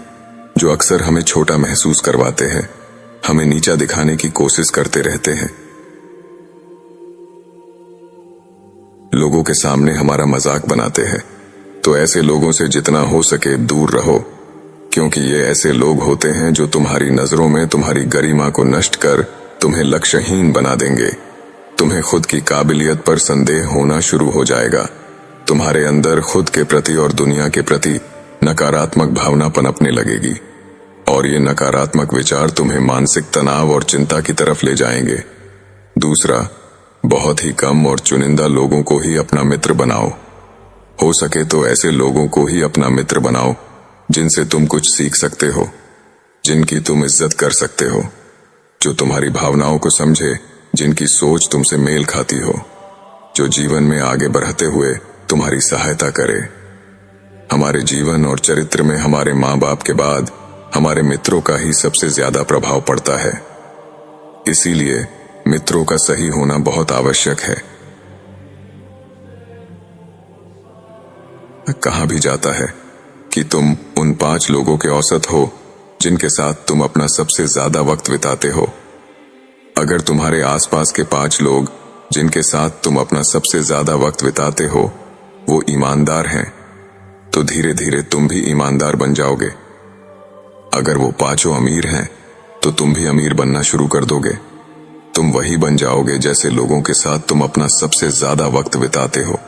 जो अक्सर हमें छोटा महसूस करवाते हैं, हमें नीचा दिखाने की कोशिश करते रहते हैं। लोगों के सामने हमारा मजाक बनाते हैं। तो ऐसे लोगों से जितना हो सके दूर रहो, क्योंकि ये ऐसे लोग होते हैं जो तुम्हारी नजरों में तुम्हारी गरिमा को नष्ट कर तुम्हें लक्ष्यहीन बना देंगे। तुम्हें खुद की काबिलियत पर संदेह होना शुरू हो जाएगा। तुम्हारे अंदर खुद के प्रति और दुनिया के प्रति नकारात्मक भावना पनपने लगेगी और ये नकारात्मक विचार तुम्हें मानसिक तनाव और चिंता की तरफ ले जाएंगे। दूसरा, बहुत ही कम और चुनिंदा लोगों को ही अपना मित्र बनाओ। हो सके तो ऐसे लोगों को ही अपना मित्र बनाओ जिनसे तुम कुछ सीख सकते हो, जिनकी तुम इज्जत कर सकते हो, जो तुम्हारी भावनाओं को समझे, जिनकी सोच तुमसे मेल खाती हो, जो जीवन में आगे बढ़ते हुए तुम्हारी सहायता करे। हमारे जीवन और चरित्र में हमारे माँ बाप के बाद हमारे मित्रों का ही सबसे ज्यादा प्रभाव पड़ता है। इसीलिए मित्रों का सही होना बहुत आवश्यक है। कहा भी जाता है कि तुम उन 5 लोगों के औसत हो जिनके साथ तुम अपना सबसे ज्यादा वक्त बिताते हो। अगर तुम्हारे आसपास के 5 लोग जिनके साथ तुम अपना सबसे ज्यादा वक्त बिताते हो वो ईमानदार हैं, तो धीरे धीरे तुम भी ईमानदार बन जाओगे। अगर वो 5 अमीर हैं तो तुम भी अमीर बनना शुरू कर दोगे। तुम वही बन जाओगे जैसे लोगों के साथ तुम अपना सबसे ज्यादा वक्त बिताते हो।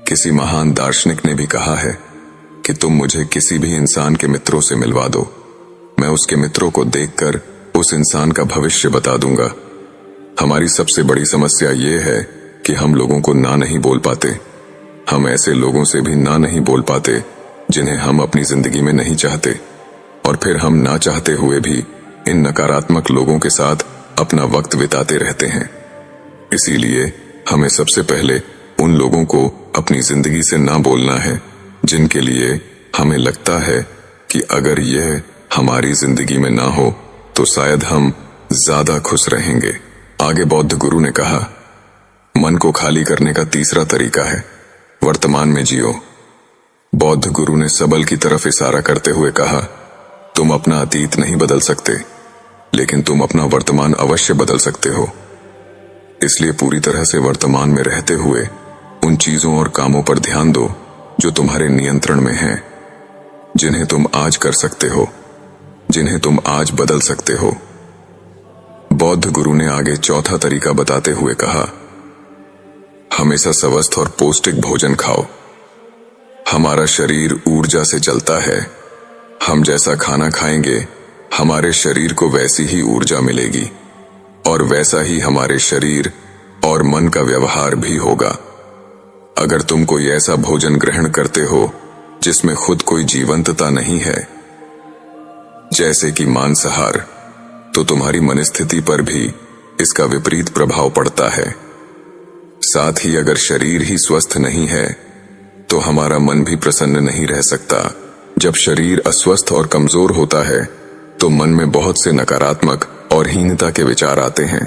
किसी महान दार्शनिक ने भी कहा है कि तुम मुझे किसी भी इंसान के मित्रों से मिलवा दो, मैं उसके मित्रों को देखकर उस इंसान का भविष्य बता दूंगा। हमारी सबसे बड़ी समस्या ये है कि हम लोगों को ना नहीं बोल पाते। हम ऐसे लोगों से भी ना नहीं बोल पाते जिन्हें हम अपनी जिंदगी में नहीं चाहते, और फिर हम ना चाहते हुए भी इन नकारात्मक लोगों के साथ अपना वक्त बिताते रहते हैं। इसीलिए हमें सबसे पहले उन लोगों को अपनी जिंदगी से ना बोलना है जिनके लिए हमें लगता है कि अगर यह हमारी जिंदगी में ना हो तो शायद हम ज्यादा खुश रहेंगे। आगे बौद्ध गुरु ने कहा, मन को खाली करने का तीसरा तरीका है वर्तमान में जियो। बौद्ध गुरु ने सबल की तरफ इशारा करते हुए कहा, तुम अपना अतीत नहीं बदल सकते, लेकिन तुम अपना वर्तमान अवश्य बदल सकते हो। इसलिए पूरी तरह से वर्तमान में रहते हुए उन चीजों और कामों पर ध्यान दो जो तुम्हारे नियंत्रण में हैं, जिन्हें तुम आज कर सकते हो, जिन्हें तुम आज बदल सकते हो। बौद्ध गुरु ने आगे चौथा तरीका बताते हुए कहा, हमेशा स्वस्थ और पौष्टिक भोजन खाओ। हमारा शरीर ऊर्जा से चलता है। हम जैसा खाना खाएंगे हमारे शरीर को वैसी ही ऊर्जा मिलेगी और वैसा ही हमारे शरीर और मन का व्यवहार भी होगा। अगर तुम कोई ऐसा भोजन ग्रहण करते हो जिसमें खुद कोई जीवंतता नहीं है, जैसे कि मांसाहार, तो तुम्हारी मनस्थिति पर भी इसका विपरीत प्रभाव पड़ता है। साथ ही अगर शरीर ही स्वस्थ नहीं है तो हमारा मन भी प्रसन्न नहीं रह सकता। जब शरीर अस्वस्थ और कमजोर होता है तो मन में बहुत से नकारात्मक और हीनता के विचार आते हैं।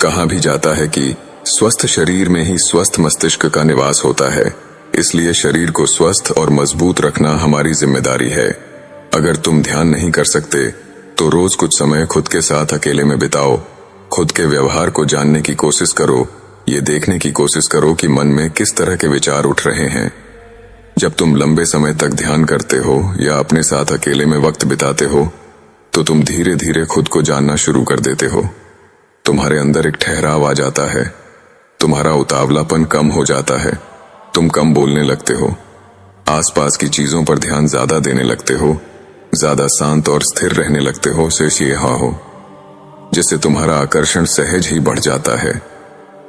कहा भी जाता है कि स्वस्थ शरीर में ही स्वस्थ मस्तिष्क का निवास होता है। इसलिए शरीर को स्वस्थ और मजबूत रखना हमारी जिम्मेदारी है। अगर तुम ध्यान नहीं कर सकते तो रोज कुछ समय खुद के साथ अकेले में बिताओ। खुद के व्यवहार को जानने की कोशिश करो। ये देखने की कोशिश करो कि मन में किस तरह के विचार उठ रहे हैं। जब तुम लंबे समय तक ध्यान करते हो या अपने साथ अकेले में वक्त बिताते हो तो तुम धीरे धीरे खुद को जानना शुरू कर देते हो। तुम्हारे अंदर एक ठहराव आ जाता है। तुम्हारा उतावलापन कम हो जाता है। तुम कम बोलने लगते हो। आसपास की चीजों पर ध्यान ज्यादा देने लगते हो। ज्यादा शांत और स्थिर रहने लगते हो। शेष ये हो जिससे तुम्हारा आकर्षण सहज ही बढ़ जाता है।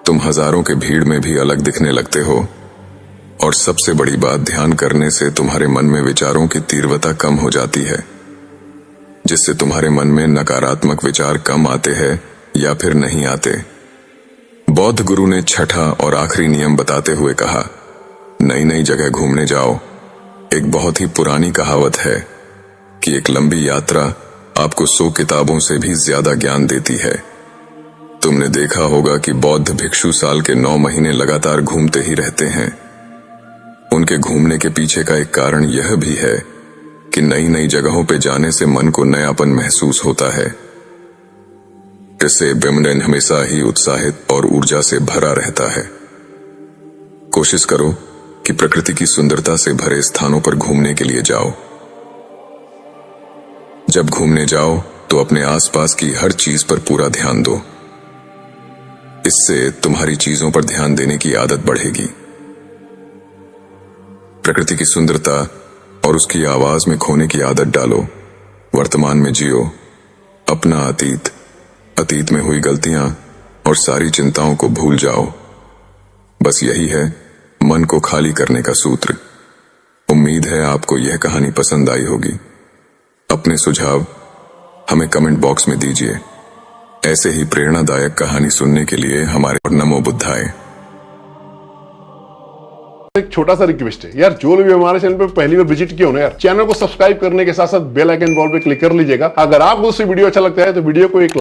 तुम हजारों के भीड़ में भी अलग दिखने लगते हो और सबसे बड़ी बात, ध्यान करने से तुम्हारे मन में विचारों की तीव्रता कम हो जाती है, जिससे तुम्हारे मन में नकारात्मक विचार कम आते हैं या फिर नहीं आते। बौद्ध गुरु ने छठा और आखिरी नियम बताते हुए कहा, नई नई जगह घूमने जाओ। एक बहुत ही पुरानी कहावत है कि एक लंबी यात्रा आपको 100 किताबों से भी ज्यादा ज्ञान देती है। तुमने देखा होगा कि बौद्ध भिक्षु साल के 9 महीने लगातार घूमते ही रहते हैं। उनके घूमने के पीछे का एक कारण यह भी है कि नई नई जगहों पे जाने से मन को नयापन महसूस होता है। इससे बिमडेन हमेशा ही उत्साहित और ऊर्जा से भरा रहता है। कोशिश करो कि प्रकृति की सुंदरता से भरे स्थानों पर घूमने के लिए जाओ। जब घूमने जाओ तो अपने आसपास की हर चीज पर पूरा ध्यान दो। इससे तुम्हारी चीजों पर ध्यान देने की आदत बढ़ेगी। प्रकृति की सुंदरता और उसकी आवाज में खोने की आदत डालो। वर्तमान में जियो। अपना अतीत में हुई गलतियां और सारी चिंताओं को भूल जाओ। बस यही है मन को खाली करने का सूत्र। उम्मीद है आपको यह कहानी पसंद आई होगी। अपने सुझाव हमें कमेंट बॉक्स में दीजिए। ऐसे ही प्रेरणादायक कहानी सुनने के लिए हमारे नमो बुद्धाय। एक छोटा सा रिक्वेस्ट है यार, जो लोग भी हमारे चैनल पे पहली बार विजिट किया हो ना यार, चैनल को सब्सक्राइब करने के साथ साथ बेल आइकन बॉल पे क्लिक कर लीजिएगा। अगर आपको दूसरी वीडियो अच्छा लगता है तो वीडियो को एक